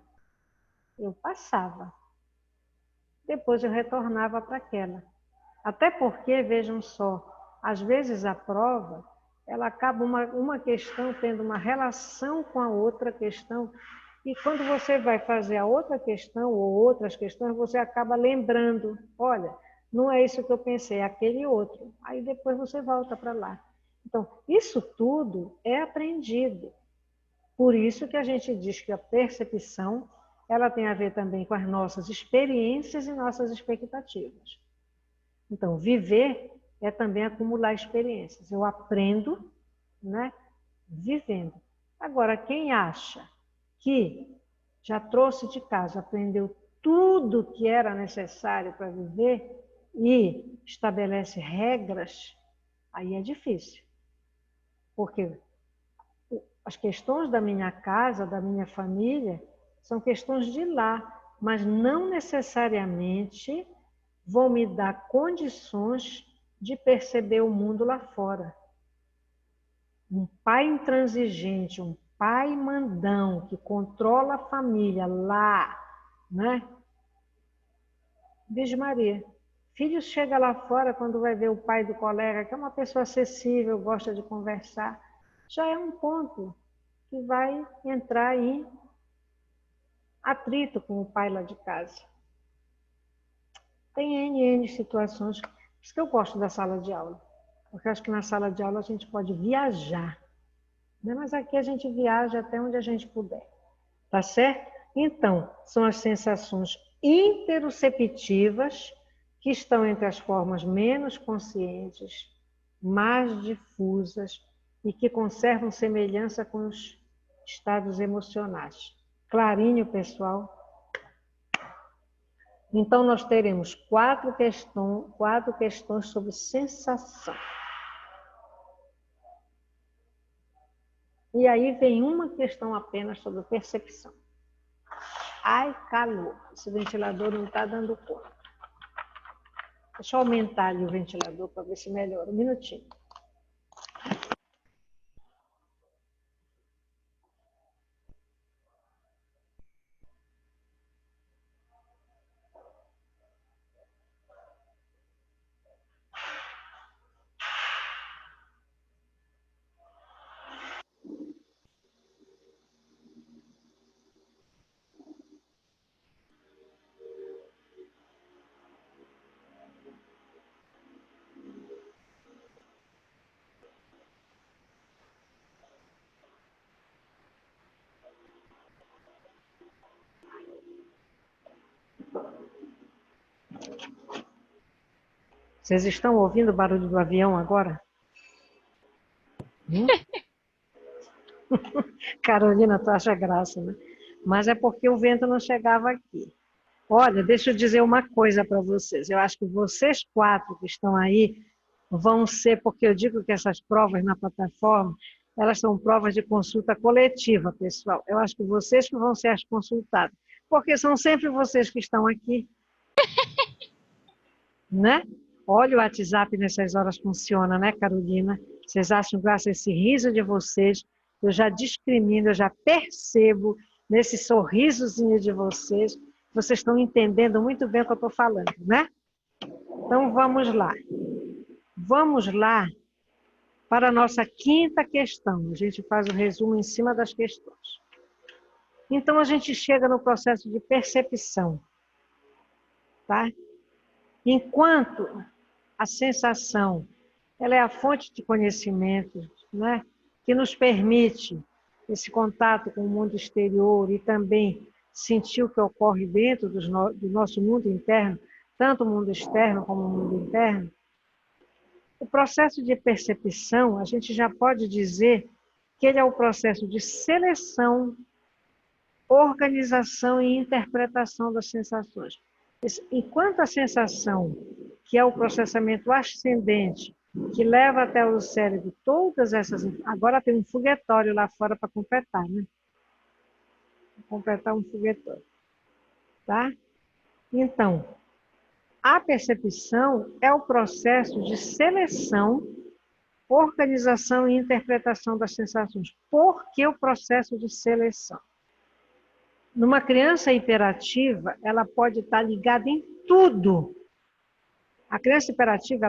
Eu passava. Depois eu retornava para aquela. Até porque, vejam só, às vezes a prova, ela acaba uma questão tendo uma relação com a outra questão, e quando você vai fazer a outra questão ou outras questões, você acaba lembrando, olha, não é isso que eu pensei, é aquele outro. Aí depois você volta para lá. Então, isso tudo é aprendido. Por isso que a gente diz que a percepção, ela tem a ver também com as nossas experiências e nossas expectativas. Então, viver é também acumular experiências. Eu aprendo, né, vivendo. Agora, quem acha que já trouxe de casa, aprendeu tudo que era necessário para viver e estabelece regras, aí é difícil. Porque as questões da minha casa, da minha família, são questões de lá, mas não necessariamente vão me dar condições de perceber o mundo lá fora. Um pai intransigente, um pai mandão que controla a família lá, né? Diz Maria, filho chega lá fora quando vai ver o pai do colega, que é uma pessoa acessível, gosta de conversar, já é um ponto que vai entrar em atrito com o pai lá de casa. Tem N situações, por isso que eu gosto da sala de aula, porque acho que na sala de aula a gente pode viajar, né? Mas aqui a gente viaja até onde a gente puder, tá certo? Então, são as sensações interoceptivas que estão entre as formas menos conscientes, mais difusas e que conservam semelhança com os estados emocionais. Clarinho, pessoal? Então, nós teremos quatro questões sobre sensação. E aí vem uma questão apenas sobre percepção. Ai, calor. Esse ventilador não está dando conta. Deixa eu aumentar ali o ventilador para ver se melhora. Um minutinho. Vocês estão ouvindo o barulho do avião agora? Carolina, tu acha graça, né? Mas é porque o vento não chegava aqui. Olha, deixa eu dizer uma coisa para vocês. Eu acho que vocês 4 que estão aí vão ser, porque eu digo que essas provas na plataforma, elas são provas de consulta coletiva, pessoal. Eu acho que vocês que vão ser as consultadas, porque são sempre vocês que estão aqui. Né? Olha, o WhatsApp nessas horas funciona, né, Carolina? Vocês acham graças a esse riso de vocês, eu já discrimino, eu já percebo nesse sorrisozinho de vocês, vocês estão entendendo muito bem o que eu estou falando, né? Então, vamos lá. Vamos lá para a nossa 5ª questão. A gente faz o resumo em cima das questões. Então, a gente chega no processo de percepção, tá? Enquanto a sensação, ela é a fonte de conhecimento, né, que nos permite esse contato com o mundo exterior e também sentir o que ocorre dentro do nosso mundo interno, tanto o mundo externo como o mundo interno. O processo de percepção, a gente já pode dizer que ele é o processo de seleção, organização e interpretação das sensações. Enquanto a sensação, que é o processamento ascendente, que leva até o cérebro todas essas... Agora tem um foguetório lá fora para completar, né? Completar um foguetório. Tá? Então, a percepção é o processo de seleção, organização e interpretação das sensações. Por que o processo de seleção? Numa criança hiperativa, ela pode estar ligada em tudo. A criança hiperativa,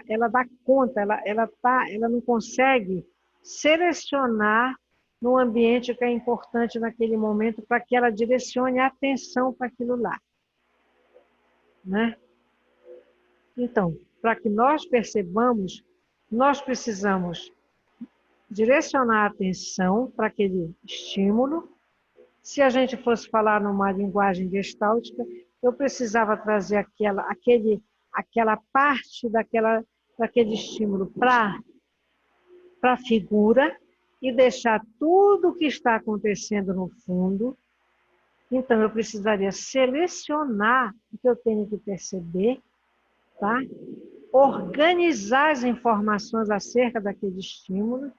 ela dá conta, ela não consegue selecionar no ambiente que é importante naquele momento para que ela direcione a atenção para aquilo lá. Né? Então, para que nós percebamos, nós precisamos direcionar a atenção para aquele estímulo. Se a gente fosse falar numa linguagem gestáltica, eu precisava trazer aquela parte daquele estímulo para a figura e deixar tudo o que está acontecendo no fundo. Então, eu precisaria selecionar o que eu tenho que perceber, tá? Organizar as informações acerca daquele estímulo,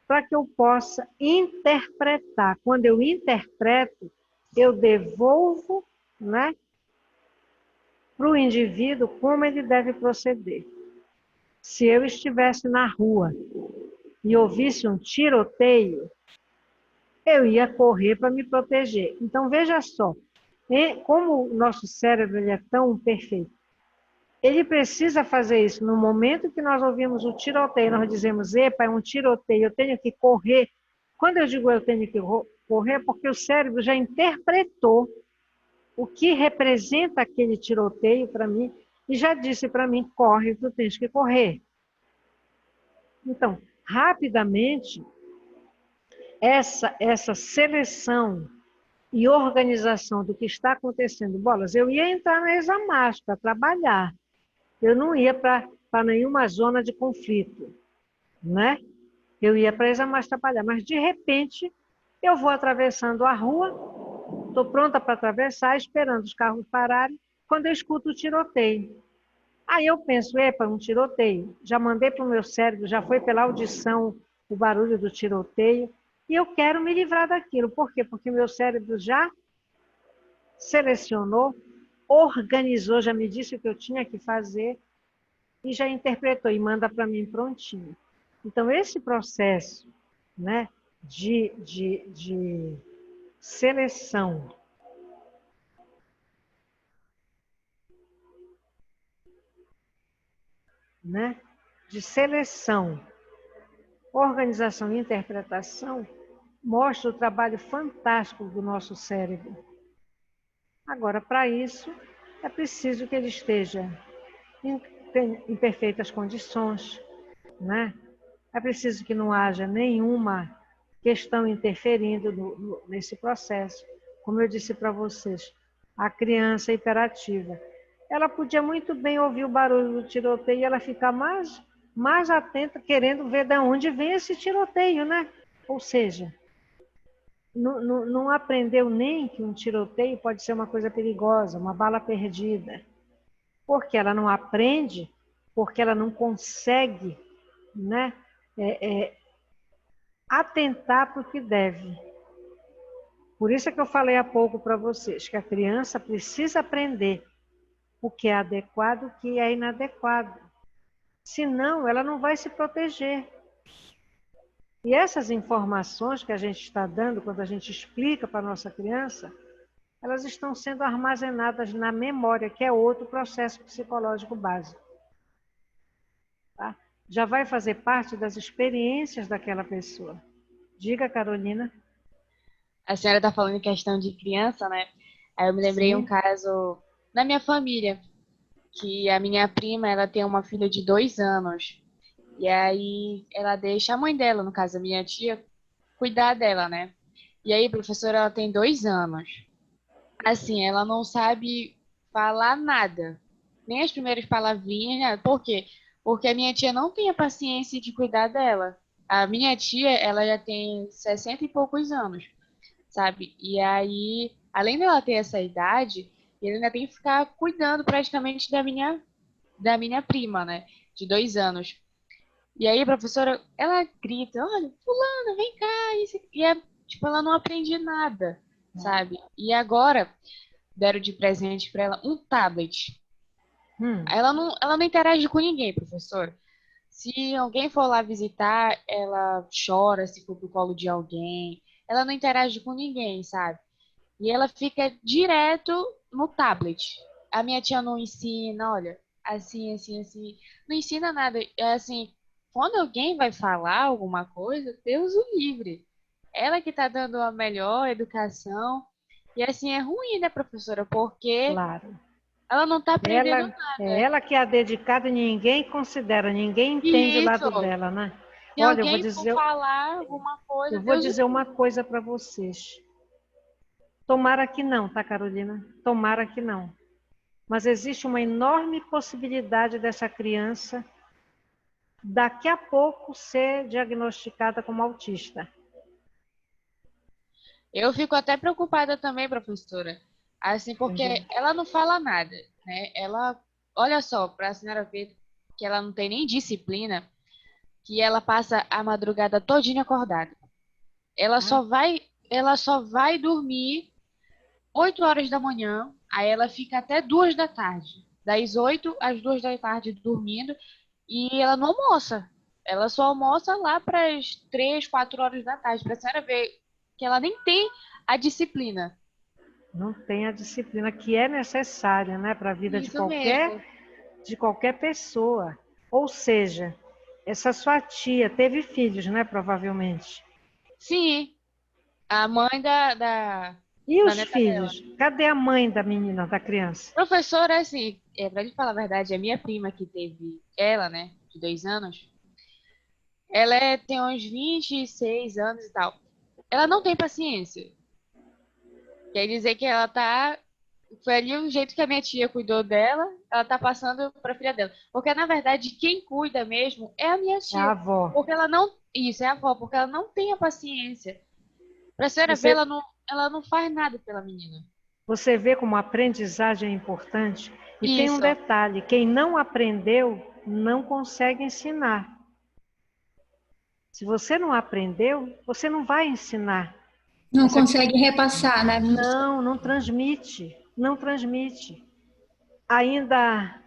para que eu possa interpretar. Quando eu interpreto, eu devolvo, né, para o indivíduo como ele deve proceder. Se eu estivesse na rua e ouvisse um tiroteio, eu ia correr para me proteger. Então, veja só, como o nosso cérebro ele é tão perfeito, ele precisa fazer isso. No momento que nós ouvimos o tiroteio, nós dizemos, epa, é um tiroteio, eu tenho que correr. Quando eu digo eu tenho que correr, é porque o cérebro já interpretou o que representa aquele tiroteio para mim e já disse para mim, corre, tu tens que correr. Então, rapidamente, essa seleção e organização do que está acontecendo, Bolas, eu ia entrar na ExaMAS para trabalhar. Eu não ia para nenhuma zona de conflito, né? Eu ia para a ExaMAS trabalhar, mas de repente eu vou atravessando a rua, estou pronta para atravessar, esperando os carros pararem, quando eu escuto o tiroteio. Aí eu penso, epa, um tiroteio. Já mandei para o meu cérebro, já foi pela audição o barulho do tiroteio, e eu quero me livrar daquilo. Por quê? Porque meu cérebro já selecionou, organizou, já me disse o que eu tinha que fazer e já interpretou e manda para mim prontinho. Então, esse processo, né, de seleção, né, de seleção, organização e interpretação, mostra o trabalho fantástico do nosso cérebro. Agora, para isso, é preciso que ele esteja em perfeitas condições, né? É preciso que não haja nenhuma questão interferindo nesse processo. Como eu disse para vocês, a criança hiperativa, ela podia muito bem ouvir o barulho do tiroteio e ela ficar mais atenta, querendo ver de onde vem esse tiroteio, né? Ou seja, não aprendeu nem que um tiroteio pode ser uma coisa perigosa, uma bala perdida. Porque ela não aprende, porque ela não consegue, né, atentar para o que deve. Por isso é que eu falei há pouco para vocês, que a criança precisa aprender o que é adequado e o que é inadequado. Senão, ela não vai se proteger. E essas informações que a gente está dando, quando a gente explica para a nossa criança, elas estão sendo armazenadas na memória, que é outro processo psicológico básico. Tá? Já vai fazer parte das experiências daquela pessoa. Diga, Carolina. A senhora está falando em questão de criança, né? Aí eu me lembrei um caso na minha família, que a minha prima, ela tem uma filha de 2 anos. E aí ela deixa a mãe dela, no caso a minha tia, cuidar dela, né? E aí, professora, ela tem 2 anos. Assim, ela não sabe falar nada, nem as primeiras palavrinhas. Por quê? Porque a minha tia não tem a paciência de cuidar dela. A minha tia, ela já tem 60 e poucos anos, sabe? E aí, além dela ter essa idade, ele ainda tem que ficar cuidando praticamente da minha prima, né? De 2 anos. E aí, a professora, ela grita, olha, fulana, vem cá. E é, tipo, ela não aprende nada, sabe? E agora, deram de presente para ela um tablet. Ela não interage com ninguém, professor. Se alguém for lá visitar, ela chora se for pro colo de alguém. Ela não interage com ninguém, sabe? E ela fica direto no tablet. A minha tia não ensina, olha, assim, assim, assim. Não ensina nada. É assim, quando alguém vai falar alguma coisa, Deus o livre. Ela que tá dando a melhor educação. E assim, é ruim, né, professora? Porque Claro. ela não tá aprendendo Ela, nada. ela que é a dedicada, ninguém considera, ninguém entende o lado Isso. dela, né? Se Olha, alguém for falar alguma coisa, eu vou Deus o dizer livre. uma coisa para vocês. Tomara que não, tá, Carolina? Tomara que não. Mas existe uma enorme possibilidade dessa criança daqui a pouco ser diagnosticada como autista. Eu fico até preocupada também, professora. Assim, porque ela não fala nada, né? Ela, olha só, para a senhora ver que ela não tem nem disciplina, que ela passa a madrugada todinha acordada. Ela só vai dormir 8 horas da manhã, aí ela fica até 2 da tarde. Das 8 às 2 da tarde dormindo, e ela não almoça. Ela só almoça lá para as 3, 4 horas da tarde. Para a senhora ver que ela nem tem a disciplina. Não tem a disciplina que é necessária, né, para a vida Isso mesmo. de qualquer pessoa. Ou seja, essa sua tia teve filhos, né, provavelmente. Sim, a mãe E da os neta dela. filhos? Cadê a mãe da menina, da criança? Professora, assim, pra lhe falar a verdade, a minha prima que teve ela, né, de 2 anos, ela tem uns 26 anos e tal. Ela não tem paciência. Quer dizer que ela tá. Foi ali o jeito que a minha tia cuidou dela, ela tá passando pra filha dela. Porque, na verdade, quem cuida mesmo é a minha É a tia. avó. Porque ela não. Isso, é a avó, porque ela não tem a paciência. Pra senhora ver, Você, ela não faz nada pela menina. você vê como a aprendizagem é importante. E tem um Isso. detalhe: quem não aprendeu, não consegue ensinar. Se você não aprendeu, você não vai ensinar. Não consegue repassar, né, professora? Não transmite, não transmite. Ainda,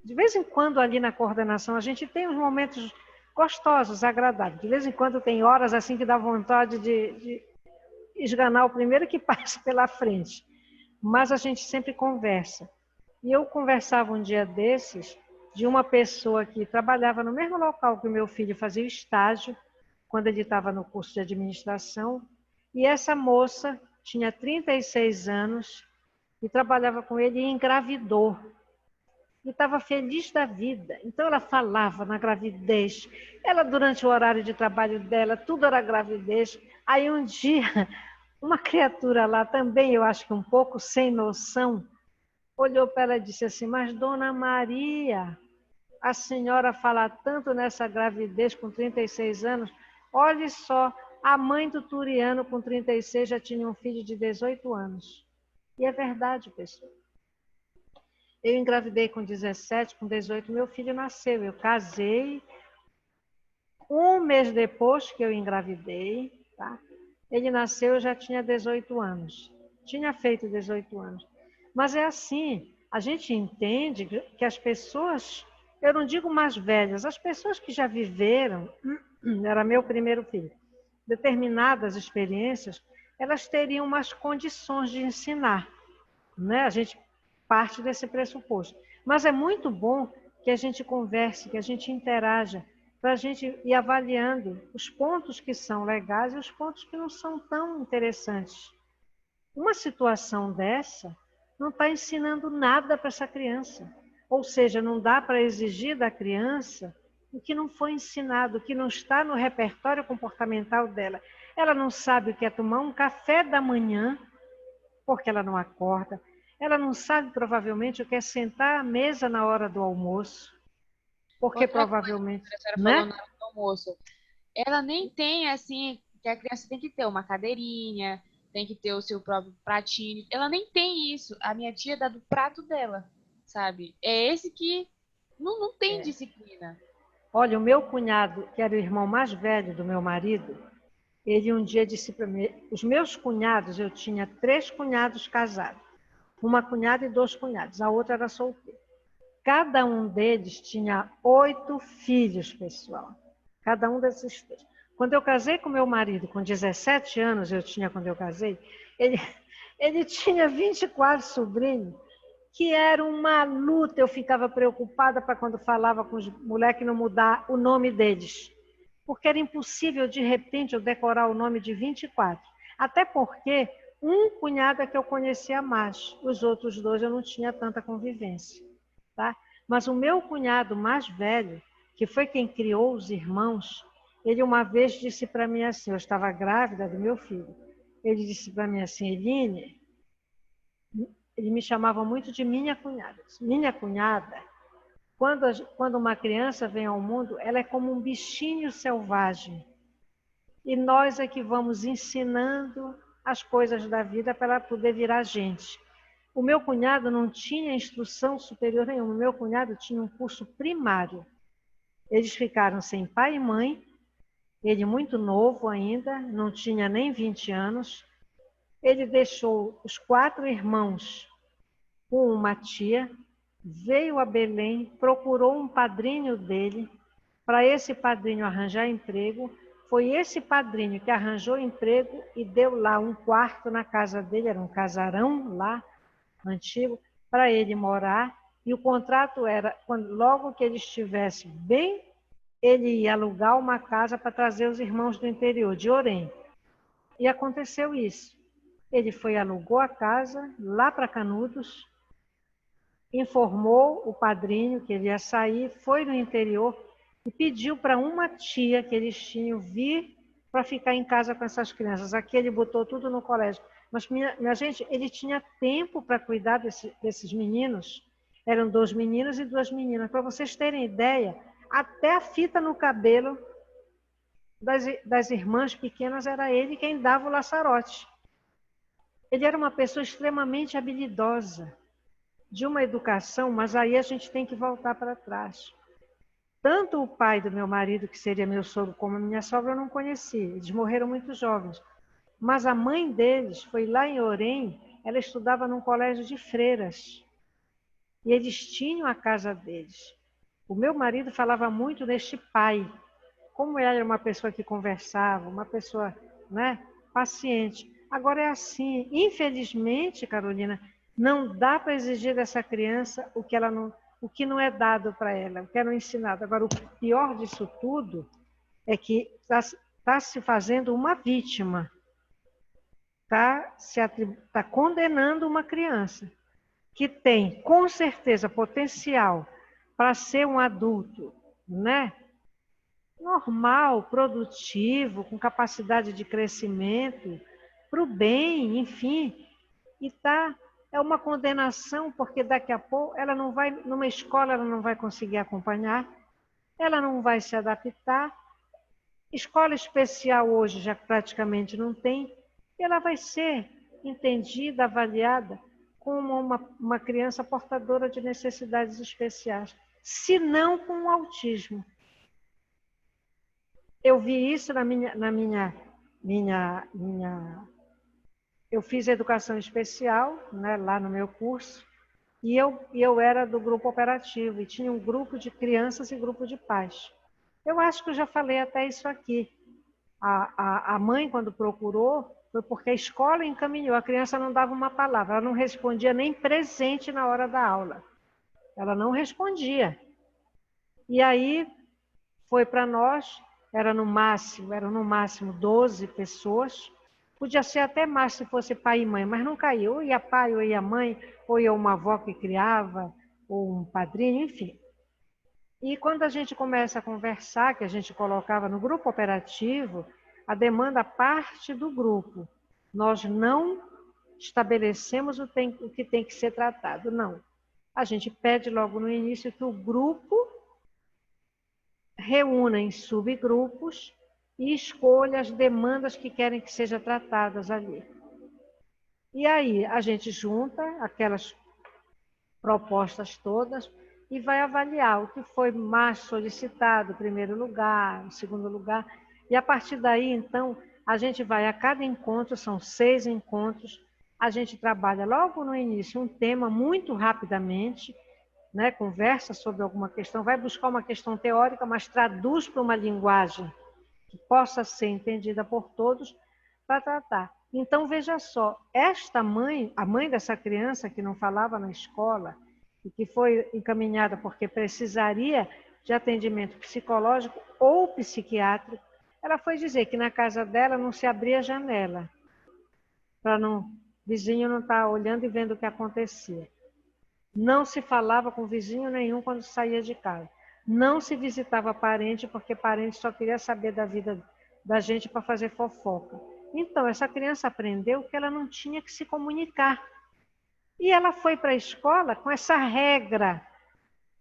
de vez em quando ali na coordenação, a gente tem uns momentos gostosos, agradáveis. De vez em quando tem horas assim que dá vontade de esganar o primeiro que passa pela frente. Mas a gente sempre conversa. E eu conversava um dia desses de uma pessoa que trabalhava no mesmo local que o meu filho fazia estágio, quando ele estava no curso de administração, e essa moça tinha 36 anos e trabalhava com ele e engravidou. E estava feliz da vida. Então ela falava na gravidez, ela durante o horário de trabalho dela, tudo era gravidez. Aí um dia, uma criatura lá também, eu acho que um pouco sem noção, olhou para ela e disse assim, mas Dona Maria, a senhora fala tanto nessa gravidez com 36 anos, olhe só, a mãe do Turiano com 36 já tinha um filho de 18 anos. E é verdade, pessoal. Eu engravidei com 17, com 18, meu filho nasceu. Eu casei, um mês depois que eu engravidei, tá? Ele nasceu, eu já tinha 18 anos. Tinha feito 18 anos. Mas é assim, a gente entende que as pessoas, eu não digo mais velhas, as pessoas que já viveram, era meu primeiro filho, determinadas experiências, elas teriam umas condições de ensinar, né? A gente parte desse pressuposto. Mas é muito bom que a gente converse, que a gente interaja, para a gente ir avaliando os pontos que são legais e os pontos que não são tão interessantes. Uma situação dessa não está ensinando nada para essa criança. Ou seja, não dá para exigir da criança o que não foi ensinado, o que não está no repertório comportamental dela. Ela não sabe o que é tomar um café da manhã, porque ela não acorda. Ela não sabe, provavelmente, o que é sentar à mesa na hora do almoço, porque Outra coisa provavelmente, que a senhora falou né? na hora do almoço, ela nem tem assim, que a criança tem que ter uma cadeirinha, tem que ter o seu próprio pratinho. Ela nem tem isso. A minha tia dá do prato dela, sabe? É esse que não tem disciplina. Olha, o meu cunhado, que era o irmão mais velho do meu marido, ele um dia disse para mim, os meus cunhados, eu tinha 3 cunhados casados, uma cunhada e 2 cunhados, a outra era solteira. Cada um deles tinha 8 filhos, pessoal. Cada um desses 3. Quando eu casei com meu marido, com 17 anos eu tinha quando eu casei, ele tinha 24 sobrinhos, que era uma luta. Eu ficava preocupada para quando falava com os moleques não mudar o nome deles. Porque era impossível, de repente, eu decorar o nome de 24. Até porque um cunhado é que eu conhecia mais, os outros 2 eu não tinha tanta convivência. Tá? Mas o meu cunhado mais velho, que foi quem criou os irmãos, ele uma vez disse para mim assim, eu estava grávida do meu filho, ele disse para mim assim, Eline, ele me chamava muito de minha cunhada. Minha cunhada, quando uma criança vem ao mundo, ela é como um bichinho selvagem. E nós é que vamos ensinando as coisas da vida para ela poder virar gente. O meu cunhado não tinha instrução superior nenhuma. O meu cunhado tinha um curso primário. Eles ficaram sem pai e mãe. Ele muito novo ainda, não tinha nem 20 anos. Ele deixou os 4 irmãos com uma tia, veio a Belém, procurou um padrinho dele, para esse padrinho arranjar emprego. Foi esse padrinho que arranjou emprego e deu lá um quarto na casa dele, era um casarão lá, antigo, para ele morar. E o contrato era, logo que ele estivesse bem, ele ia alugar uma casa para trazer os irmãos do interior, de Orem. E aconteceu isso. Ele foi, alugou a casa lá para Canudos, informou o padrinho que ele ia sair, foi no interior e pediu para uma tia que eles tinham vir para ficar em casa com essas crianças. Aqui ele botou tudo no colégio. Mas, minha gente, ele tinha tempo para cuidar desses meninos. Eram 2 meninos e 2 meninas. Para vocês terem ideia, até a fita no cabelo das irmãs pequenas era ele quem dava o laçarote. Ele era uma pessoa extremamente habilidosa, de uma educação, mas aí a gente tem que voltar para trás. Tanto o pai do meu marido, que seria meu sogro, como a minha sogra, eu não conheci. Eles morreram muito jovens. Mas a mãe deles foi lá em Orem, ela estudava num colégio de freiras. E eles tinham a casa deles. O meu marido falava muito deste pai. Como ele era uma pessoa que conversava, uma pessoa, né, paciente. Agora é assim, infelizmente, Carolina, não dá para exigir dessa criança o que não é dado para ela, o que não é ensinado. Agora, o pior disso tudo é que está se fazendo uma vítima, está condenando uma criança que tem, com certeza, potencial para ser um adulto, né? Normal, produtivo, com capacidade de crescimento, para o bem, enfim, e está é uma condenação, porque daqui a pouco ela não vai, numa escola ela não vai conseguir acompanhar, ela não vai se adaptar. Escola especial hoje já praticamente não tem, e ela vai ser entendida, avaliada como uma criança portadora de necessidades especiais, se não com autismo. Eu vi isso eu fiz educação especial, né, lá no meu curso, e eu era do grupo operativo, e tinha um grupo de crianças e grupo de pais. Eu acho que eu já falei até isso aqui. A mãe, quando procurou, foi porque a escola encaminhou. A criança não dava uma palavra, ela não respondia nem presente na hora da aula. Ela não respondia. E aí foi para nós, eram no máximo 12 pessoas. Podia ser até mais se fosse pai e mãe, mas não caiu. Ou ia pai, ou ia mãe, ou ia uma avó que criava, ou um padrinho, enfim. E quando a gente começa a conversar, que a gente colocava no grupo operativo, a demanda parte do grupo. Nós não estabelecemos o que tem que ser tratado, não. A gente pede logo no início que o grupo reúna em subgrupos e escolha as demandas que querem que sejam tratadas ali. E aí a gente junta aquelas propostas todas e vai avaliar o que foi mais solicitado, primeiro lugar, segundo lugar. E a partir daí, então, a gente vai a cada encontro, são 6 encontros, a gente trabalha logo no início um tema muito rapidamente, né, conversa sobre alguma questão, vai buscar uma questão teórica, mas traduz para uma linguagem que possa ser entendida por todos para tratar. Então, veja só, esta mãe, a mãe dessa criança que não falava na escola e que foi encaminhada porque precisaria de atendimento psicológico ou psiquiátrico, ela foi dizer que na casa dela não se abria janela, para o vizinho não estar olhando e vendo o que acontecia. Não se falava com vizinho nenhum quando saía de casa. Não se visitava parente, porque parente só queria saber da vida da gente para fazer fofoca. Então, essa criança aprendeu que ela não tinha que se comunicar. E ela foi para a escola com essa regra.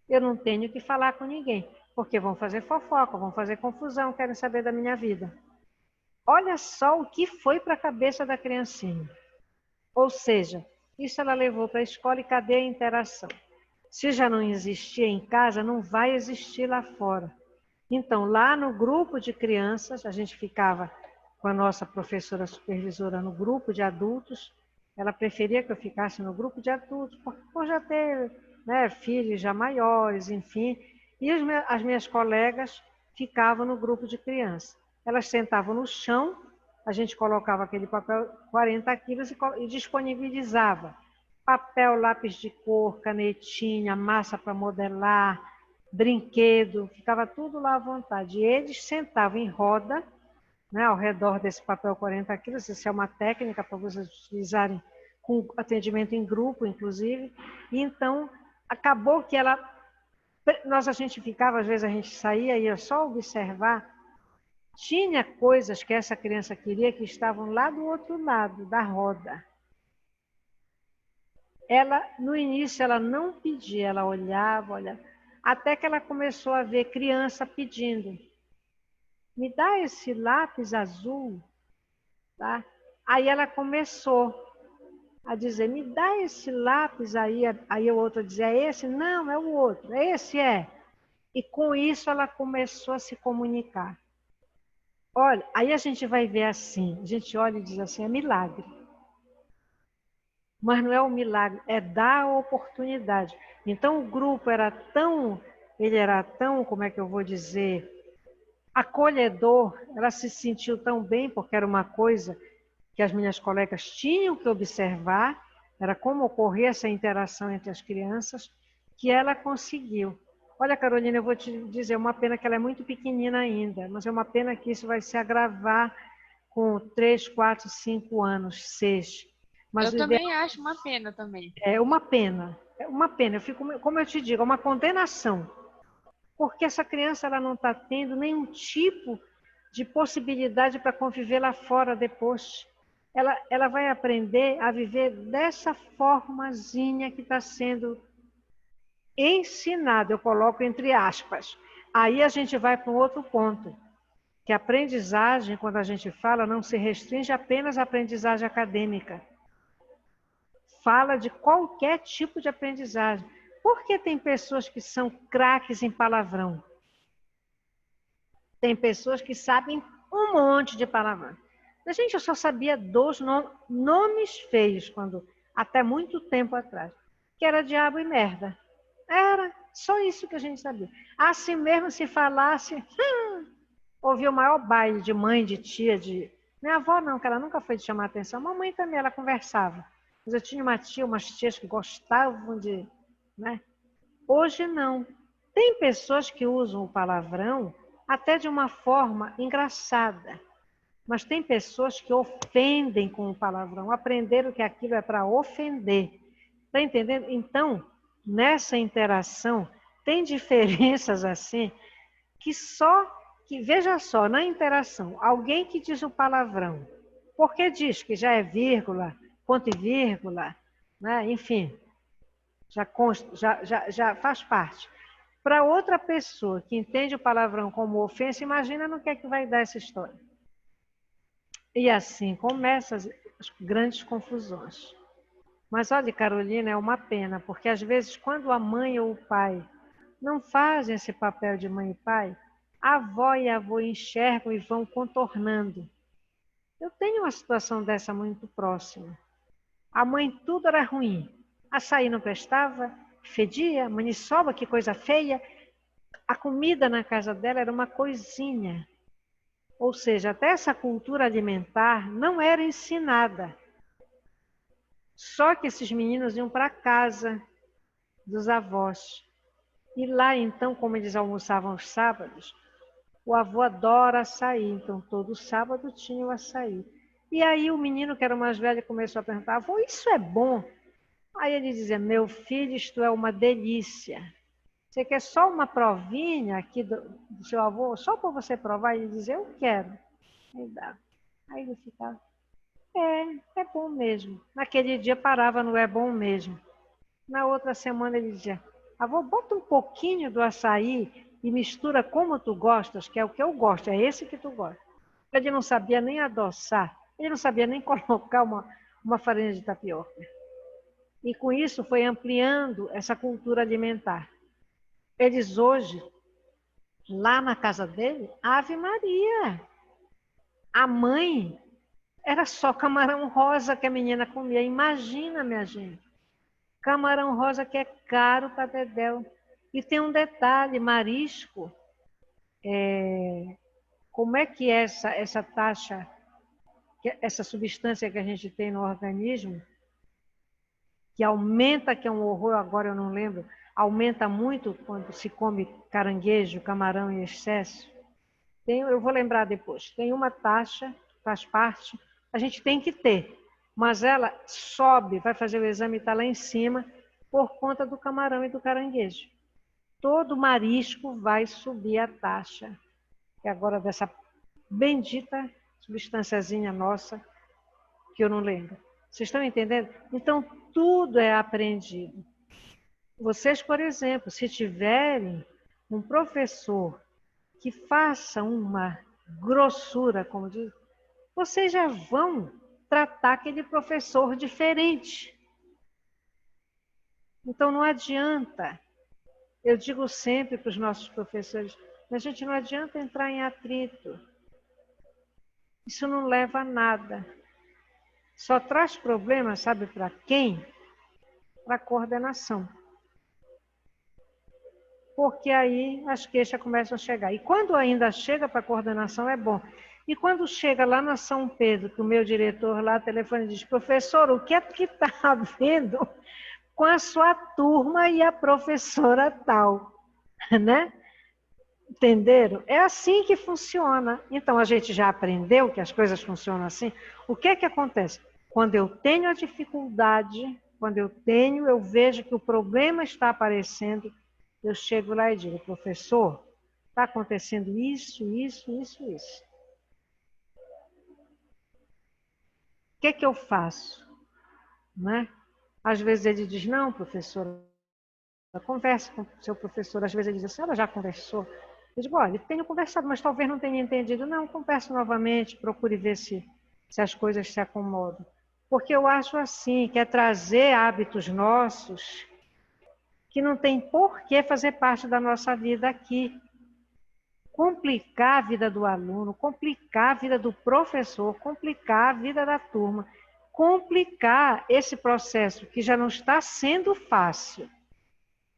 Eu não tenho que falar com ninguém, porque vão fazer fofoca, vão fazer confusão, querem saber da minha vida. Olha só o que foi para a cabeça da criancinha. Ou seja, isso ela levou para a escola e cadê a interação? Se já não existia em casa, não vai existir lá fora. Então, lá no grupo de crianças, a gente ficava com a nossa professora supervisora no grupo de adultos. Ela preferia que eu ficasse no grupo de adultos, por já ter, né, filhos já maiores, enfim. E as minhas colegas ficavam no grupo de crianças. Elas sentavam no chão, a gente colocava aquele papel 40 quilos e disponibilizava papel, lápis de cor, canetinha, massa para modelar, brinquedo, ficava tudo lá à vontade. E eles sentavam em roda, né, ao redor desse papel 40 quilos, isso é uma técnica para vocês utilizarem com atendimento em grupo, inclusive. E então, acabou que a gente ficava, às vezes a gente saía e ia só observar, tinha coisas que essa criança queria que estavam lá do outro lado da roda. Ela, no início, ela não pedia, ela olhava, até que ela começou a ver criança pedindo. Me dá esse lápis azul, tá? Aí ela começou a dizer, me dá esse lápis aí. Aí o outro dizia, é esse? Não, é o outro. Esse é. E com isso ela começou a se comunicar. Olha, aí a gente vai ver assim, a gente olha e diz assim, é milagre. Mas não é um milagre, é dar a oportunidade. Então o grupo ele era tão, como é que eu vou dizer, acolhedor, ela se sentiu tão bem, porque era uma coisa que as minhas colegas tinham que observar, era como ocorria essa interação entre as crianças, que ela conseguiu. Olha, Carolina, eu vou te dizer, uma pena que ela é muito pequenina ainda, mas é uma pena que isso vai se agravar com 3, 4, 5 anos, 6. Mas eu também acho uma pena também. É uma pena, Eu fico, como eu te digo, é uma condenação. Porque essa criança ela não está tendo nenhum tipo de possibilidade para conviver lá fora depois. ela vai aprender a viver dessa formazinha que está sendo ensinada, eu coloco entre aspas. Aí a gente vai para um outro ponto, que a aprendizagem, quando a gente fala, não se restringe apenas à aprendizagem acadêmica. Fala de qualquer tipo de aprendizagem. Por que tem pessoas que são craques em palavrão? Tem pessoas que sabem um monte de palavrão. Gente, eu só sabia dois nomes feios, até muito tempo atrás, que era diabo e merda. Era só isso que a gente sabia. Assim mesmo, se falasse, ouvia o maior baile de mãe, de tia, de... Minha avó não, que ela nunca foi de chamar atenção. Mamãe também, ela conversava. Mas eu tinha umas tias que gostavam de... né? Hoje não. Tem pessoas que usam o palavrão até de uma forma engraçada. Mas tem pessoas que ofendem com o palavrão. Aprenderam que aquilo é para ofender. Está entendendo? Então, nessa interação, tem diferenças assim que veja só, na interação, alguém que diz o palavrão, porque diz que já é vírgula, ponto e vírgula, né? Enfim, já faz parte. Para outra pessoa que entende o palavrão como ofensa, imagina no que é que vai dar essa história. E assim começam as grandes confusões. Mas olha, Carolina, é uma pena, porque às vezes quando a mãe ou o pai não fazem esse papel de mãe e pai, a avó e a avó enxergam e vão contornando. Eu tenho uma situação dessa muito próxima. A mãe tudo era ruim. Açaí não prestava, fedia, maniçoba, que coisa feia. A comida na casa dela era uma coisinha. Ou seja, até essa cultura alimentar não era ensinada. Só que esses meninos iam para a casa dos avós. E lá, então, como eles almoçavam aos sábados, o avô adora açaí, então todo sábado tinha o açaí. E aí o menino, que era o mais velho, começou a perguntar: avô, isso é bom? Aí ele dizia: meu filho, isto é uma delícia. Você quer só uma provinha aqui do seu avô, só para você provar? Ele dizia: eu quero. Aí dá. Aí ele ficava: é bom mesmo. Naquele dia parava no é bom mesmo. Na outra semana ele dizia: avô, bota um pouquinho do açaí e mistura como tu gostas, que é o que eu gosto, é esse que tu gosta. Ele não sabia nem adoçar, ele não sabia nem colocar uma farinha de tapioca. E com isso foi ampliando essa cultura alimentar. Eles hoje, lá na casa dele, Ave Maria, a mãe era só camarão rosa que a menina comia. Imagina, minha gente. Camarão rosa que é caro para dedéu. E tem um detalhe, marisco, como é que é essa taxa, essa substância que a gente tem no organismo, que aumenta, que é um horror, agora eu não lembro, aumenta muito quando se come caranguejo, camarão em excesso. Eu vou lembrar depois. Tem uma taxa, faz parte, a gente tem que ter, mas ela sobe, vai fazer o exame e está lá em cima, por conta do camarão e do caranguejo. Todo marisco vai subir a taxa, que agora dessa bendita substânciazinha nossa, que eu não lembro. Vocês estão entendendo? Então, tudo é aprendido. Vocês, por exemplo, se tiverem um professor que faça uma grossura, como diz, vocês já vão tratar aquele professor diferente. Então, não adianta. Eu digo sempre para os nossos professores, a gente não adianta entrar em atrito. Isso não leva a nada. Só traz problema, sabe para quem? Para a coordenação. Porque aí as queixas começam a chegar. E quando ainda chega para a coordenação, é bom. E quando chega lá na São Pedro, que o meu diretor lá telefone e diz: professor, o que é que está havendo com a sua turma e a professora tal? Né? Entenderam? É assim que funciona. Então, a gente já aprendeu que as coisas funcionam assim. O que é que acontece? Quando eu tenho a dificuldade, eu vejo que o problema está aparecendo, eu chego lá e digo: professor, está acontecendo isso. que eu faço? Né? Às vezes ele diz, não, professora, converse com o seu professor. Às vezes ele diz, a senhora já conversou? Eu digo, olha, tenho conversado, mas talvez não tenha entendido. Não, converse novamente, procure ver se as coisas se acomodam. Porque eu acho assim, que é trazer hábitos nossos que não tem por que fazer parte da nossa vida aqui. Complicar a vida do aluno, complicar a vida do professor, complicar a vida da turma, complicar esse processo que já não está sendo fácil,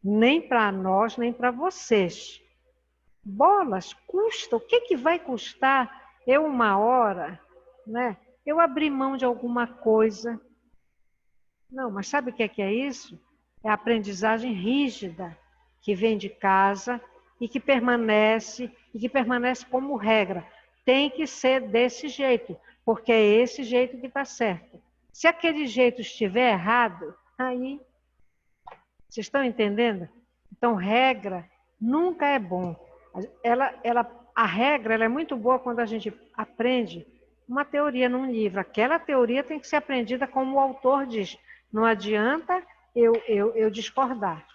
nem para nós, nem para vocês. Bolas, custa, o que vai custar eu uma hora, né? Eu abrir mão de alguma coisa. Não, mas sabe o que é isso? É a aprendizagem rígida, que vem de casa e que permanece como regra. Tem que ser desse jeito, porque é esse jeito que está certo. Se aquele jeito estiver errado, aí... Vocês estão entendendo? Então, regra nunca é bom. A regra ela é muito boa quando a gente aprende uma teoria num livro. Aquela teoria tem que ser aprendida como o autor diz. Não adianta eu discordar,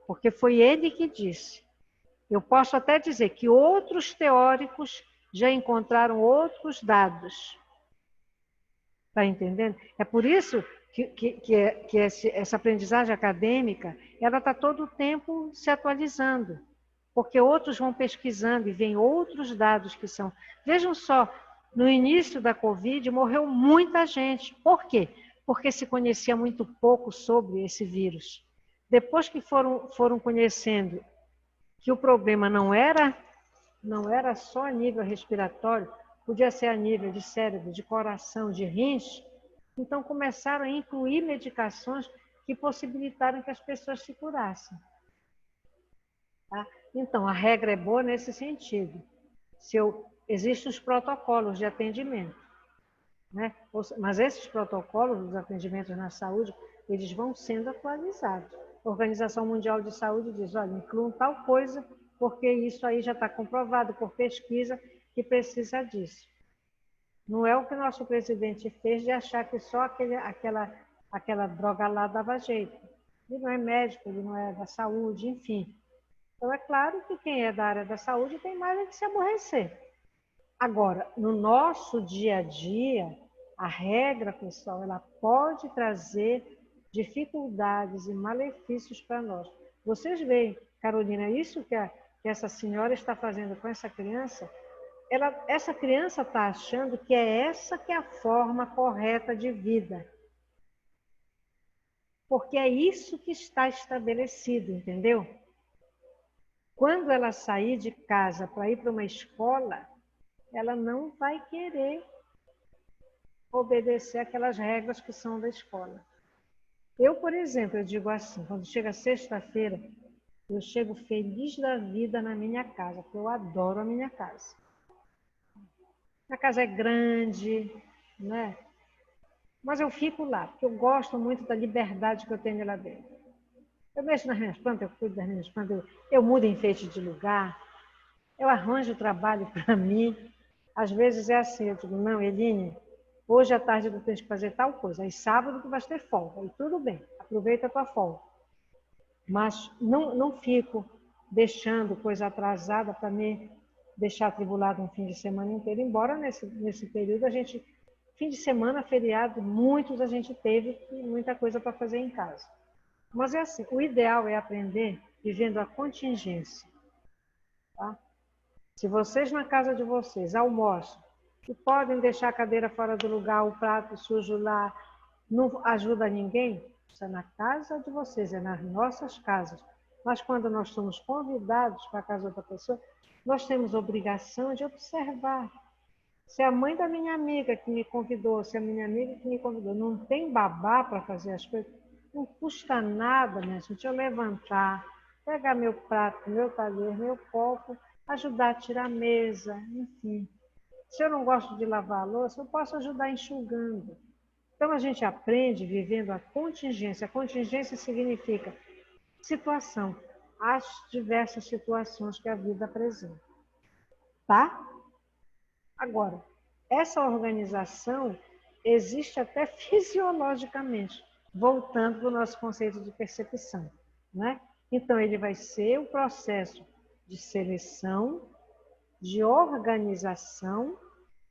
porque foi ele que disse. Eu posso até dizer que outros teóricos já encontraram outros dados. Está entendendo? É por isso que essa aprendizagem acadêmica ela está todo o tempo se atualizando, porque outros vão pesquisando e vêm outros dados que são... Vejam só, no início da Covid morreu muita gente. Por quê? Porque se conhecia muito pouco sobre esse vírus. Depois que foram conhecendo que o problema não era só a nível respiratório, podia ser a nível de cérebro, de coração, de rins, então começaram a incluir medicações que possibilitaram que as pessoas se curassem. Tá? Então, a regra é boa nesse sentido. Existem os protocolos de atendimento, né? Mas esses protocolos dos atendimentos na saúde, eles vão sendo atualizados. A Organização Mundial de Saúde diz, olha, incluam tal coisa, porque isso aí já está comprovado por pesquisa que precisa disso. Não é o que o nosso presidente fez de achar que só aquela droga lá dava jeito. Ele não é médico, ele não é da saúde, enfim. Então, é claro que quem é da área da saúde tem mais que se aborrecer. Agora, no nosso dia a dia, a regra, pessoal, ela pode trazer dificuldades e malefícios para nós. Vocês veem, Carolina, isso que essa senhora está fazendo com essa criança, essa criança está achando que é essa que é a forma correta de vida. Porque é isso que está estabelecido, entendeu? Quando ela sair de casa para ir para uma escola, ela não vai querer obedecer aquelas regras que são da escola. Eu, por exemplo, eu digo assim, quando chega sexta-feira, eu chego feliz da vida na minha casa, porque eu adoro a minha casa. A casa é grande, né? Mas eu fico lá, porque eu gosto muito da liberdade que eu tenho lá dentro. Eu mexo nas minhas plantas, eu cuido das minhas plantas, eu mudo enfeite de lugar, eu arranjo trabalho para mim. Às vezes é assim, eu digo, não, Eline, hoje à tarde tu tens que fazer tal coisa, aí sábado tu vais ter folga, e tudo bem, aproveita a tua folga. Mas não fico deixando coisa atrasada para me deixar atribulado um fim de semana inteiro, embora nesse período a gente, fim de semana, feriado, muitos a gente teve e muita coisa para fazer em casa. Mas é assim, o ideal é aprender vivendo a contingência. Tá? Se vocês na casa de vocês almoçam e podem deixar a cadeira fora do lugar, o prato sujo lá, não ajuda ninguém, isso é na casa de vocês, é nas nossas casas. Mas quando nós somos convidados para a casa de outra pessoa, nós temos obrigação de observar. Se a mãe da minha amiga que me convidou, se a minha amiga que me convidou não tem babá para fazer as coisas, não custa nada, minha gente, eu levantar, pegar meu prato, meu talher, meu copo, ajudar a tirar a mesa, enfim. Se eu não gosto de lavar a louça, eu posso ajudar enxugando. Então, a gente aprende vivendo a contingência. A contingência significa situação, as diversas situações que a vida apresenta. Tá? Agora, essa organização, existe até fisiologicamente, voltando para o nosso conceito de percepção, né? Então, ele vai ser o processo de seleção, de organização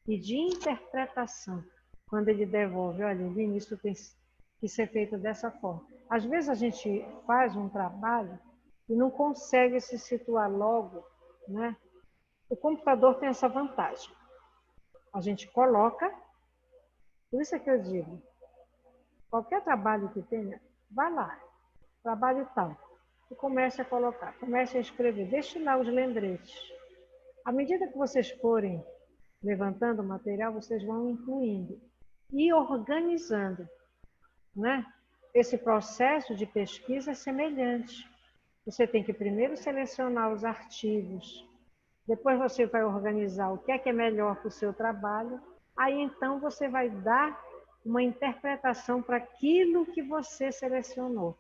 e de interpretação. Quando ele devolve, olha, isso tem que ser feito dessa forma. Às vezes a gente faz um trabalho e não consegue se situar logo, né? O computador tem essa vantagem. A gente coloca, por isso é que eu digo, qualquer trabalho que tenha, vá lá, trabalho tal, e comece a colocar, comece a escrever, deixe lá os lembretes. À medida que vocês forem levantando o material, vocês vão incluindo e organizando, né? Esse processo de pesquisa é semelhante. Você tem que primeiro selecionar os artigos, depois você vai organizar o que é melhor para o seu trabalho, aí então você vai dar uma interpretação para aquilo que você selecionou.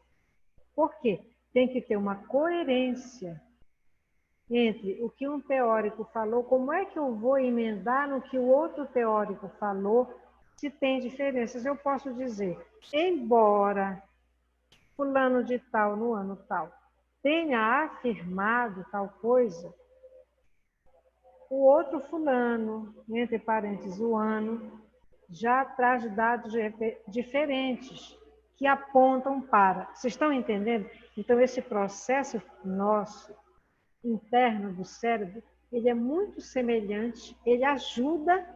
Por quê? Tem que ter uma coerência entre o que um teórico falou, como é que eu vou emendar no que o outro teórico falou, se tem diferenças. Eu posso dizer, embora fulano de tal, no ano tal, tenha afirmado tal coisa, o outro fulano, entre parênteses, o ano, já traz dados diferentes que apontam para. Vocês estão entendendo? Então, esse processo nosso, interno do cérebro, ele é muito semelhante, ele ajuda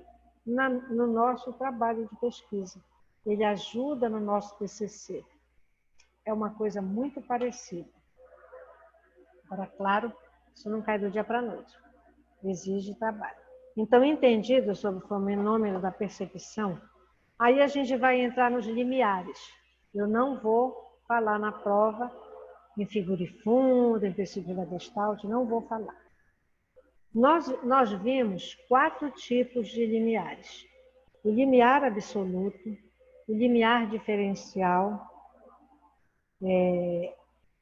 no nosso trabalho de pesquisa, ele ajuda no nosso TCC. É uma coisa muito parecida. Agora, claro, isso não cai do dia para a noite. Exige trabalho. Então, entendido sobre o fenômeno da percepção, aí a gente vai entrar nos limiares. Eu não vou falar na prova em figura e fundo, em perspectiva gestalt, não vou falar. Nós vimos 4 tipos de limiares. O limiar absoluto, o limiar diferencial.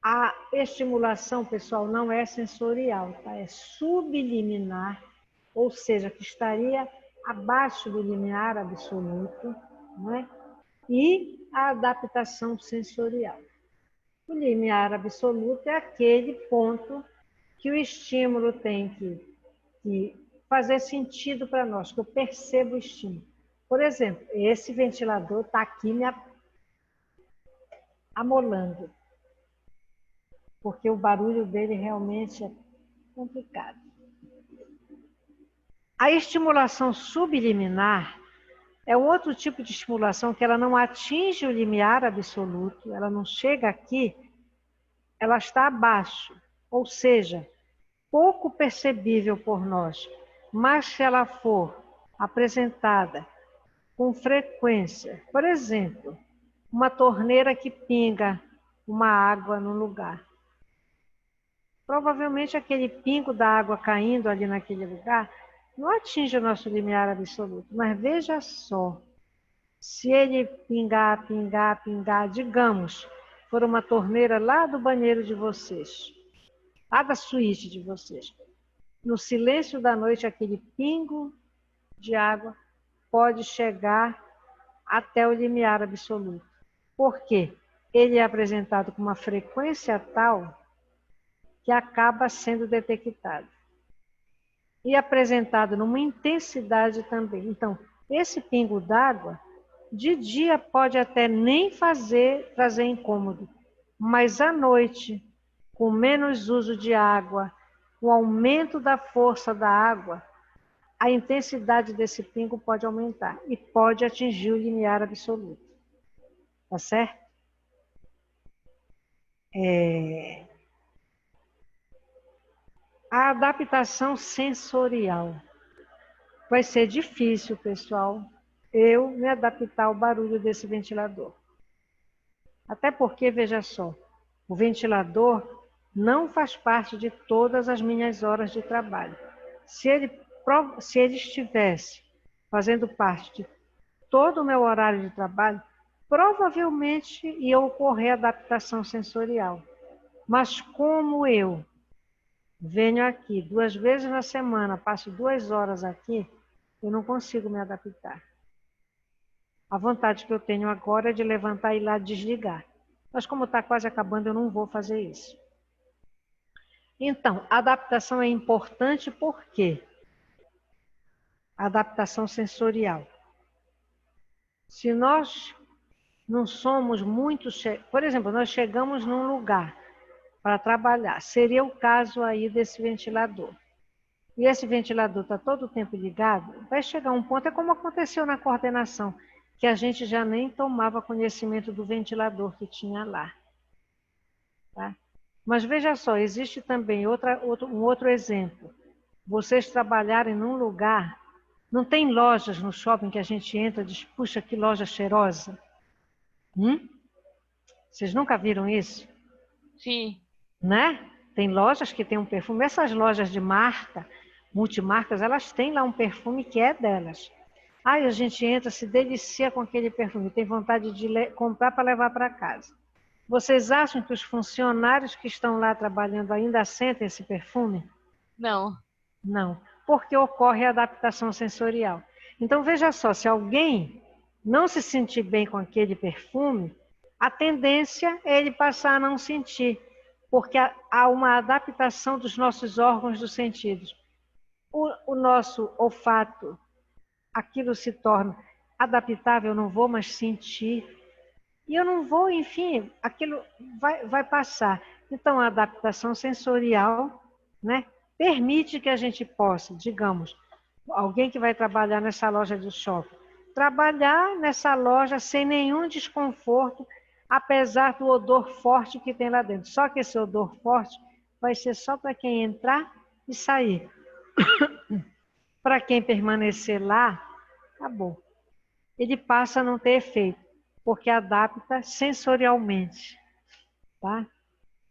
A estimulação, pessoal, não é sensorial, tá? É subliminar, ou seja, que estaria abaixo do limiar absoluto, né? E a adaptação sensorial. O limiar absoluto é aquele ponto que o estímulo tem que fazer sentido para nós, que eu percebo o estímulo. Por exemplo, esse ventilador está aqui me amolando, porque o barulho dele realmente é complicado. A estimulação subliminar é um outro tipo de estimulação que ela não atinge o limiar absoluto, ela não chega aqui, ela está abaixo, ou seja, pouco percebível por nós, mas se ela for apresentada com frequência, por exemplo, uma torneira que pinga uma água no lugar. Provavelmente aquele pingo da água caindo ali naquele lugar não atinge o nosso limiar absoluto, mas veja só, se ele pingar, digamos, for uma torneira lá do banheiro de vocês, lá da suíte de vocês, no silêncio da noite aquele pingo de água pode chegar até o limiar absoluto. Por quê? Ele é apresentado com uma frequência tal que acaba sendo detectado. E apresentado numa intensidade também. Então, esse pingo d'água, de dia pode até nem trazer incômodo, mas à noite, com menos uso de água, o aumento da força da água, a intensidade desse pingo pode aumentar e pode atingir o limiar absoluto. Tá certo? A adaptação sensorial. Vai ser difícil, pessoal, eu me adaptar ao barulho desse ventilador. Até porque, veja só, o ventilador não faz parte de todas as minhas horas de trabalho. Se ele estivesse fazendo parte de todo o meu horário de trabalho, provavelmente ia ocorrer adaptação sensorial. Mas como eu venho aqui 2 vezes na semana, passo 2 horas aqui, eu não consigo me adaptar. A vontade que eu tenho agora é de levantar e ir lá desligar. Mas como está quase acabando, eu não vou fazer isso. Então, a adaptação é importante por quê? A adaptação sensorial. Se nós não somos muito... Por exemplo, nós chegamos num lugar para trabalhar. Seria o caso aí desse ventilador. E esse ventilador está todo o tempo ligado, vai chegar um ponto, é como aconteceu na coordenação, que a gente já nem tomava conhecimento do ventilador que tinha lá. Tá? Mas veja só, existe também um outro exemplo. Vocês trabalharem num lugar, não tem lojas no shopping que a gente entra e diz, puxa, que loja cheirosa. Vocês nunca viram isso? Sim. Né? Tem lojas que têm um perfume. Essas lojas de marca, multimarcas, elas têm lá um perfume que é delas. Aí a gente entra, se delicia com aquele perfume, tem vontade de comprar para levar para casa. Vocês acham que os funcionários que estão lá trabalhando ainda sentem esse perfume? Não. Não, porque ocorre a adaptação sensorial. Então veja só, se alguém não se sentir bem com aquele perfume, a tendência é ele passar a não sentir, porque há uma adaptação dos nossos órgãos dos sentidos. O nosso olfato, aquilo se torna adaptável, eu não vou mais sentir. E eu não vou, enfim, aquilo vai passar. Então, a adaptação sensorial, né, permite que a gente possa, digamos, alguém que vai trabalhar nessa loja de shopping, trabalhar nessa loja sem nenhum desconforto, apesar do odor forte que tem lá dentro. Só que esse odor forte vai ser só para quem entrar e sair. Para quem permanecer lá, acabou. Ele passa a não ter efeito, porque adapta sensorialmente. Tá?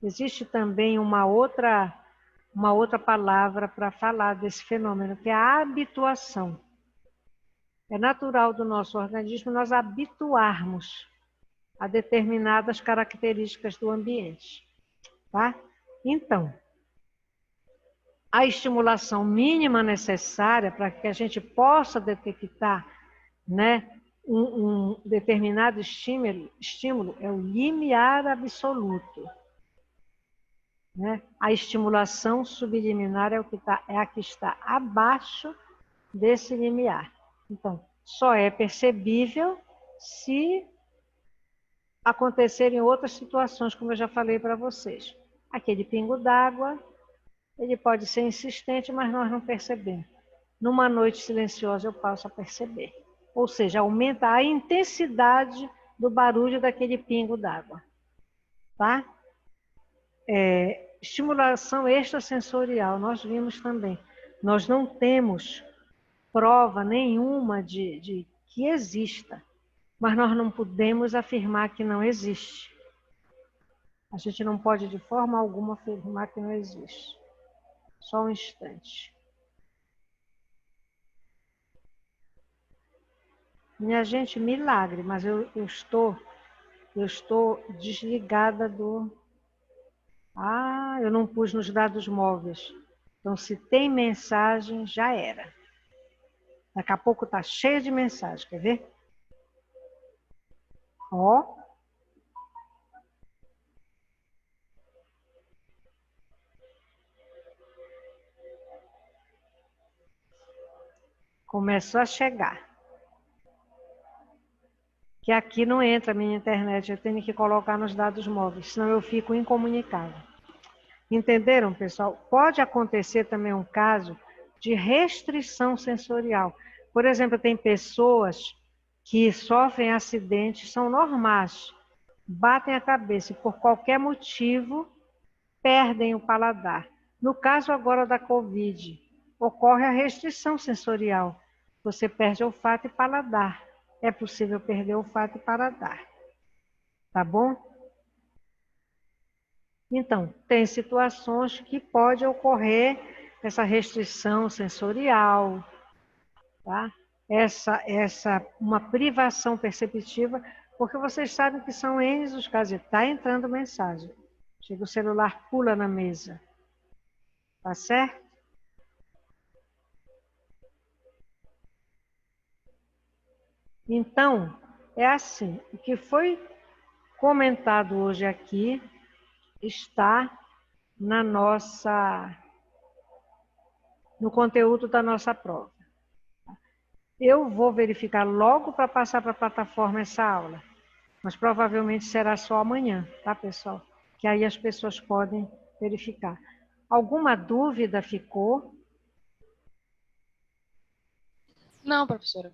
Existe também uma outra palavra para falar desse fenômeno, que é a habituação. É natural do nosso organismo nós habituarmos a determinadas características do ambiente. Tá? Então, a estimulação mínima necessária para que a gente possa detectar, né, um determinado estímulo é o limiar absoluto. Né? A estimulação subliminar é a que está abaixo desse limiar. Então, só é percebível se acontecerem outras situações, como eu já falei para vocês. Aquele pingo d'água, ele pode ser insistente, mas nós não percebemos. Numa noite silenciosa eu passo a perceber. Ou seja, aumenta a intensidade do barulho daquele pingo d'água. Tá? Estimulação extrasensorial, nós vimos também. Nós não temos prova nenhuma de que exista, mas nós não podemos afirmar que não existe. A gente não pode de forma alguma afirmar que não existe. Só um instante. Minha gente, milagre, mas eu estou desligada do... eu não pus nos dados móveis. Então, se tem mensagem, já era. Daqui a pouco está cheio de mensagem, quer ver? Ó. Começou a chegar. Que aqui não entra a minha internet, eu tenho que colocar nos dados móveis, senão eu fico incomunicável. Entenderam, pessoal? Pode acontecer também um caso de restrição sensorial. Por exemplo, tem pessoas que sofrem acidentes, são normais, batem a cabeça e por qualquer motivo perdem o paladar. No caso agora da Covid, ocorre a restrição sensorial. Você perde olfato e paladar. É possível perder olfato e paladar. Tá bom? Então, tem situações que pode ocorrer essa restrição sensorial, tá? Uma privação perceptiva, porque vocês sabem que são N os casos. Está entrando mensagem. Chega o celular, pula na mesa. Tá certo? Então, é assim, o que foi comentado hoje aqui está no conteúdo da nossa prova. Eu vou verificar logo para passar para a plataforma essa aula, mas provavelmente será só amanhã, tá, pessoal? Que aí as pessoas podem verificar. Alguma dúvida ficou? Não, professora.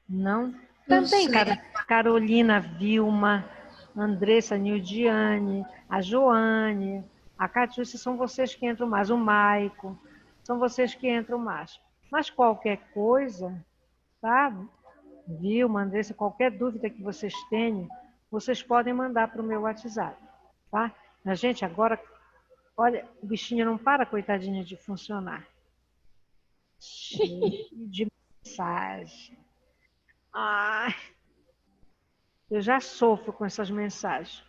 Não? Não Também, sei. Carolina, Vilma, Andressa, Nildiane, a Joane, a Catiúcia, são vocês que entram mais, o Maico, são vocês que entram mais. Mas qualquer coisa, tá? Vilma, Andressa, qualquer dúvida que vocês tenham, vocês podem mandar para o meu WhatsApp, tá? A gente agora, olha, o bichinho não para, coitadinha, de funcionar. Cheio de mensagem. Ai, eu já sofro com essas mensagens,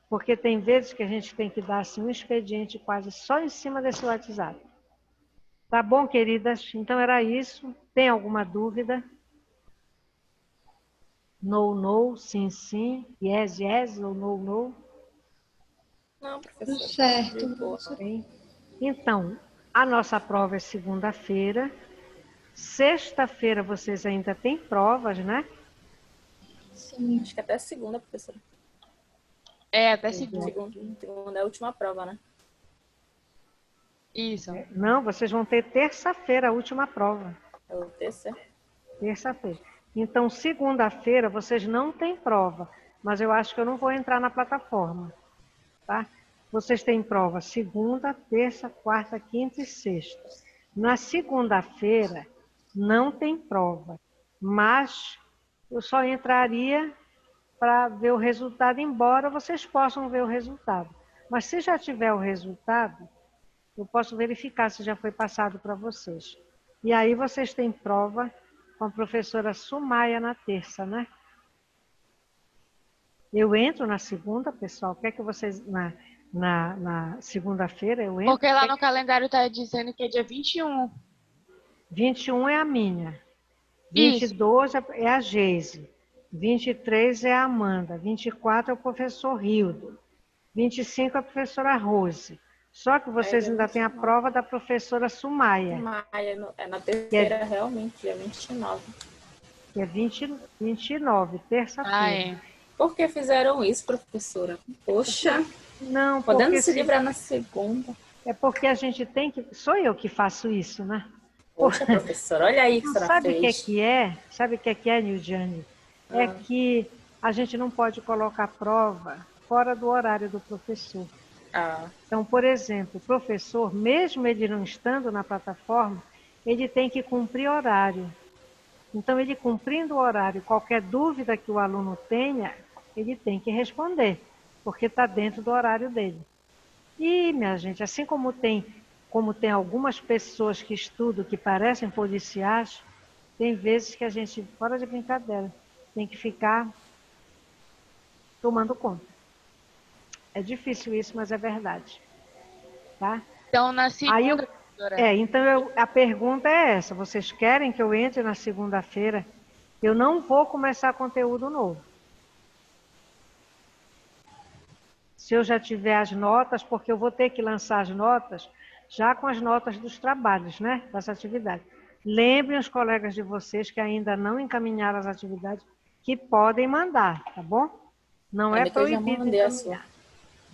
porque tem vezes que a gente tem que dar assim, um expediente quase só em cima desse WhatsApp. Tá bom, queridas? Então era isso. Tem alguma dúvida? No, no, sim, sim, yes, yes, ou no, no? Não, Tudo professora. certo. De boa. Bem, então, a nossa prova é segunda-feira. Sexta-feira vocês ainda têm provas, né? Sim. Acho que até segunda, professora. É, até segunda. Segunda é a última prova, né? Isso. Não, vocês vão ter terça-feira a última prova. É o terceiro. Terça-feira. Então, segunda-feira vocês não têm prova, mas eu acho que eu não vou entrar na plataforma, tá? Vocês têm prova segunda, terça, quarta, quinta e sexta. Na segunda-feira não tem prova, mas eu só entraria para ver o resultado, embora vocês possam ver o resultado. Mas se já tiver o resultado, eu posso verificar se já foi passado para vocês. E aí vocês têm prova com a professora Sumaia na terça, né? Eu entro na segunda, pessoal. Quer que vocês... Na segunda-feira eu entro? Porque lá no calendário tá dizendo que é dia 21. 21 é a minha. Isso. 22 é a Geise. 23 é a Amanda. 24 é o professor Rildo. 25 é a professora Rose. Só que vocês dia ainda têm a 29. prova da professora Sumaia, Maia, é na terceira, realmente, dia 29. que é 29, Ah, terça-feira. é. Por que fizeram isso, professora? Poxa, Não, podendo porque se livrar na segunda. é porque a gente tem que... Sou eu que faço isso, né? Poxa, professora, olha aí o que a Não senhora sabe o que é fez. que é? Sabe o que é, Nildiane? É que a gente não pode colocar prova fora do horário do professor. Ah, Então, por exemplo, o professor, mesmo ele não estando na plataforma, ele tem que cumprir horário. Então, ele cumprindo o horário, qualquer dúvida que o aluno tenha, ele tem que responder, porque está dentro do horário dele. E, minha gente, assim como tem algumas pessoas que estudam que parecem policiais, tem vezes que a gente, fora de brincadeira, tem que ficar tomando conta. É difícil isso, mas é verdade. Tá? Então, na Aí segunda, professora. então a pergunta é essa: vocês querem que eu entre na segunda-feira? Eu não vou começar conteúdo novo. Se eu já tiver as notas, porque eu vou ter que lançar as notas já com as notas dos trabalhos, né? Das atividades. Lembrem os colegas de vocês que ainda não encaminharam as atividades, que podem mandar, tá bom? Não é ainda que eu já proibido mandei a sua. encaminhar.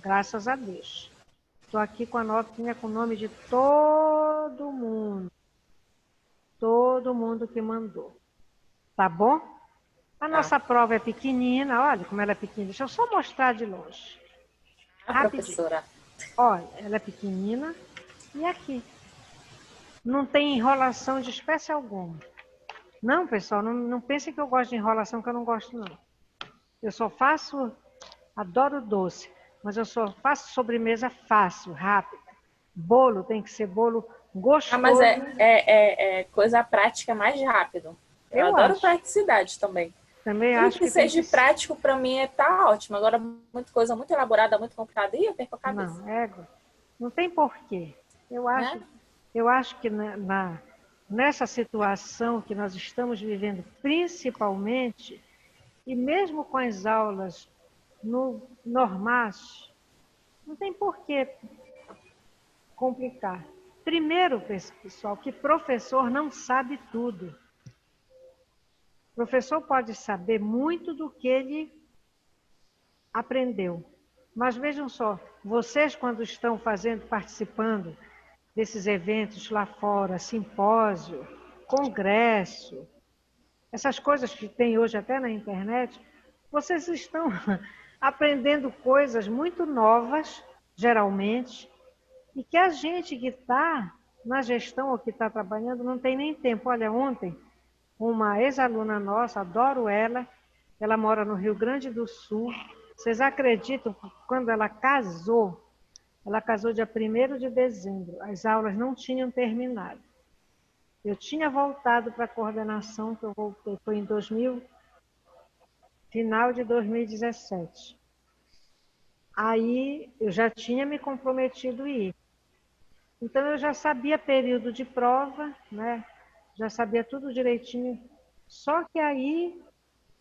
Graças a Deus. Estou aqui com a notinha com o nome de todo mundo. Todo mundo que mandou. Tá bom? A nossa prova é pequenina. Olha como ela é pequena. Deixa eu só mostrar de longe. Rapidinho. Professora. Olha, ela é pequenina. E aqui. Não tem enrolação de espécie alguma. Não, pessoal, não pensem que eu gosto de enrolação, que eu não gosto, não. Eu só faço, adoro doce, mas eu só faço sobremesa fácil, rápida. Bolo tem que ser bolo gostoso. Ah, mas é coisa prática mais rápido. Eu adoro acho. praticidade também. Também Tudo acho que que tem seja que... prático para mim tá ótimo. Agora, muita coisa muito elaborada, muito complicada, eu perco a cabeça. Não, não tem porquê. Eu acho que nessa situação que nós estamos vivendo, principalmente, E mesmo com as aulas normais, não tem por que complicar. Primeiro, pessoal, que professor não sabe tudo. O professor pode saber muito do que ele aprendeu. Mas vejam só, vocês quando estão participando desses eventos lá fora, simpósio, congresso, essas coisas que tem hoje até na internet, vocês estão aprendendo coisas muito novas, geralmente, e que a gente que está na gestão ou que está trabalhando não tem nem tempo. Olha, ontem, uma ex-aluna nossa, adoro ela mora no Rio Grande do Sul. Vocês acreditam que quando ela casou dia 1º de dezembro, as aulas não tinham terminado. Eu tinha voltado para a coordenação, que eu voltei, foi em final de 2017. Aí eu já tinha me comprometido a ir. Então eu já sabia período de prova, né? Já sabia tudo direitinho. Só que aí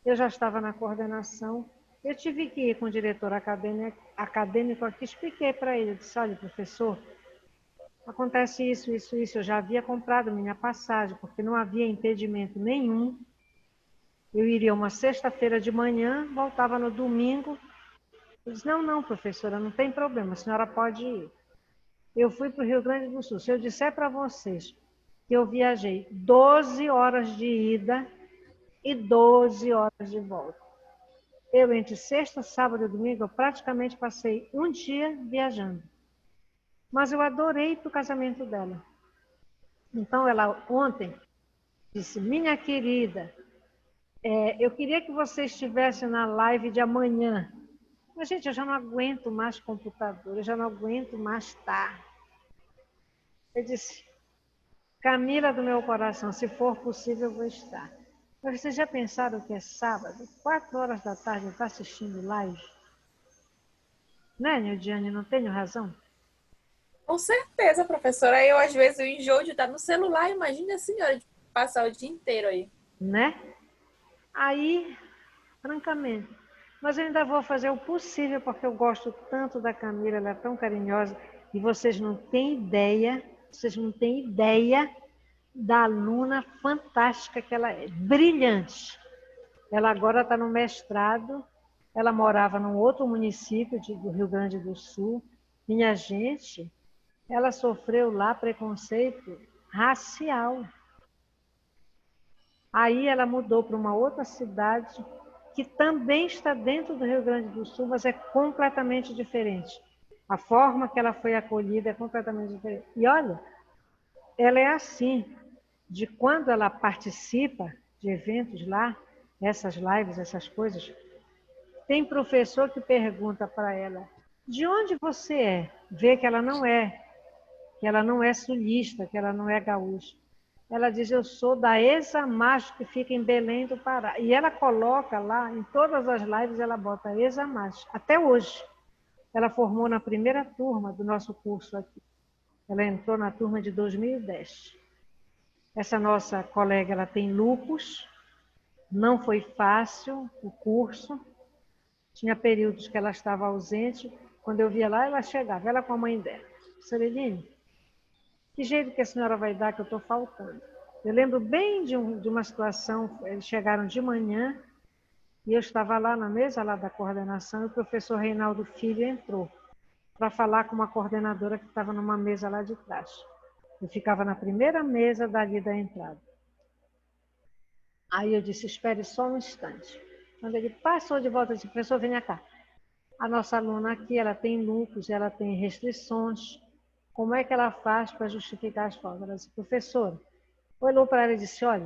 eu já estava na coordenação. Eu tive que ir com o diretor acadêmico aqui, expliquei para ele, eu disse, olha, professor, acontece isso. Eu já havia comprado minha passagem, porque não havia impedimento nenhum. Eu iria uma sexta-feira de manhã, voltava no domingo. Eu disse, não, professora, não tem problema, a senhora pode ir. Eu fui para o Rio Grande do Sul. Se eu disser para vocês que eu viajei 12 horas de ida e 12 horas de volta. Eu, entre sexta, sábado e domingo, eu praticamente passei um dia viajando. Mas eu adorei para o casamento dela. Então, ela ontem disse, minha querida, eu queria que você estivesse na live de amanhã. Mas, gente, eu já não aguento mais computador, eu já não aguento mais estar. Eu disse, Camila do meu coração, se for possível, eu vou estar. Mas vocês já pensaram que é sábado, 4 horas da tarde, eu estou assistindo live? Né, Nildiane, não tenho razão? Com certeza, professora. Eu, às vezes, eu enjoo de estar no celular. Imagina a senhora de passar o dia inteiro aí. Né? Aí, francamente. Mas eu ainda vou fazer o possível, porque eu gosto tanto da Camila, ela é tão carinhosa. E vocês não têm ideia da aluna fantástica que ela é. Brilhante. Ela agora está no mestrado. Ela morava num outro município do Rio Grande do Sul. Minha gente, ela sofreu lá preconceito racial. Aí ela mudou para uma outra cidade que também está dentro do Rio Grande do Sul, mas é completamente diferente. A forma que ela foi acolhida é completamente diferente. E olha, ela é assim, de quando ela participa de eventos lá, essas lives, essas coisas, tem professor que pergunta para ela, de onde você é? Vê que ela não é sulista, que ela não é gaúcha. Ela diz, eu sou da Examacho, que fica em Belém do Pará. E ela coloca lá, em todas as lives, ela bota Examacho, até hoje. Ela formou na primeira turma do nosso curso aqui. Ela entrou na turma de 2010. Essa nossa colega, ela tem lupus, não foi fácil o curso, tinha períodos que ela estava ausente, quando eu via lá, ela chegava, ela com a mãe dela. Sereline, que jeito que a senhora vai dar que eu estou faltando? Eu lembro bem de uma situação, eles chegaram de manhã, e eu estava lá na mesa lá da coordenação, e o professor Reinaldo Filho entrou para falar com uma coordenadora que estava numa mesa lá de trás. Eu ficava na primeira mesa dali da entrada. Aí eu disse, espere só um instante. Quando ele passou de volta, eu disse, professor, venha cá. A nossa aluna aqui, ela tem lupus, ela tem restrições. Como é que ela faz para justificar as faltas? Ela disse, professora, olhou para ela e disse, olha,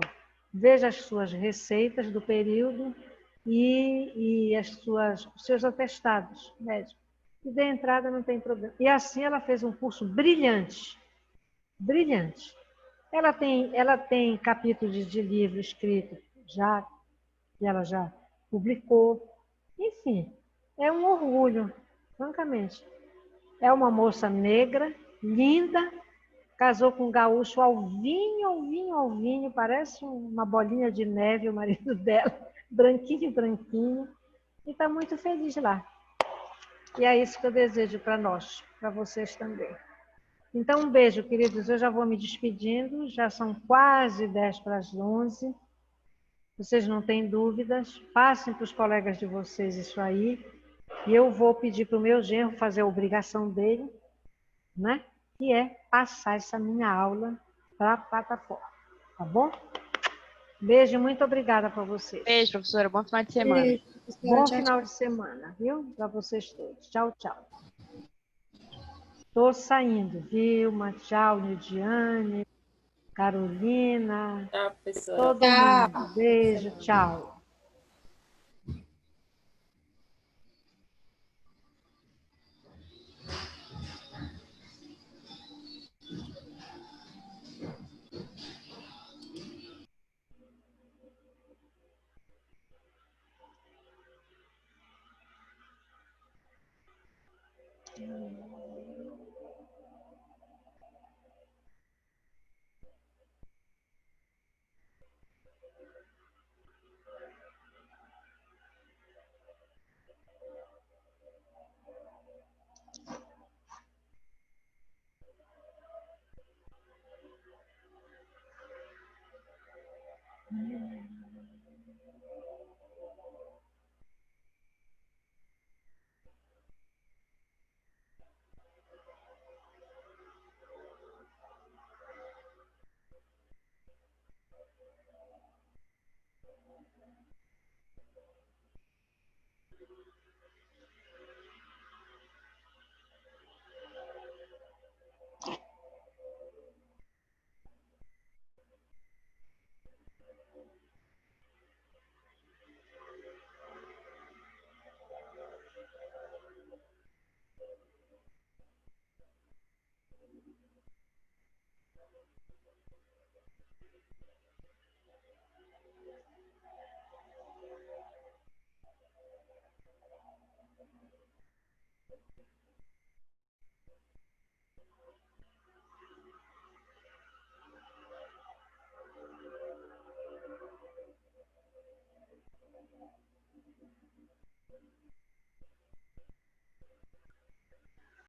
veja as suas receitas do período e os seus atestados médicos. E de entrada não tem problema. E assim ela fez um curso brilhante. Brilhante. Ela tem capítulos de livro escrito que ela já publicou. Enfim, é um orgulho, francamente. É uma moça negra, linda, casou com um gaúcho alvinho, parece uma bolinha de neve, o marido dela. branquinho, branquinho, e está muito feliz lá. E é isso que eu desejo para nós, para vocês também. Então, um beijo, queridos. Eu já vou me despedindo, já são quase 10 para as 11. Vocês não têm dúvidas, passem para os colegas de vocês isso aí. E eu vou pedir para o meu genro fazer a obrigação dele, né? Que é passar essa minha aula para a plataforma. Tá bom? Beijo e muito obrigada para vocês. Beijo, professora. Bom final de semana. Beijo, professora. Bom Tchau, final tchau. de semana, viu? Para vocês todos. Tchau, tchau. Estou saindo. Vilma, tchau, Lidiane, Carolina, Tchau, professora. todo Tchau. mundo. Beijo, tchau.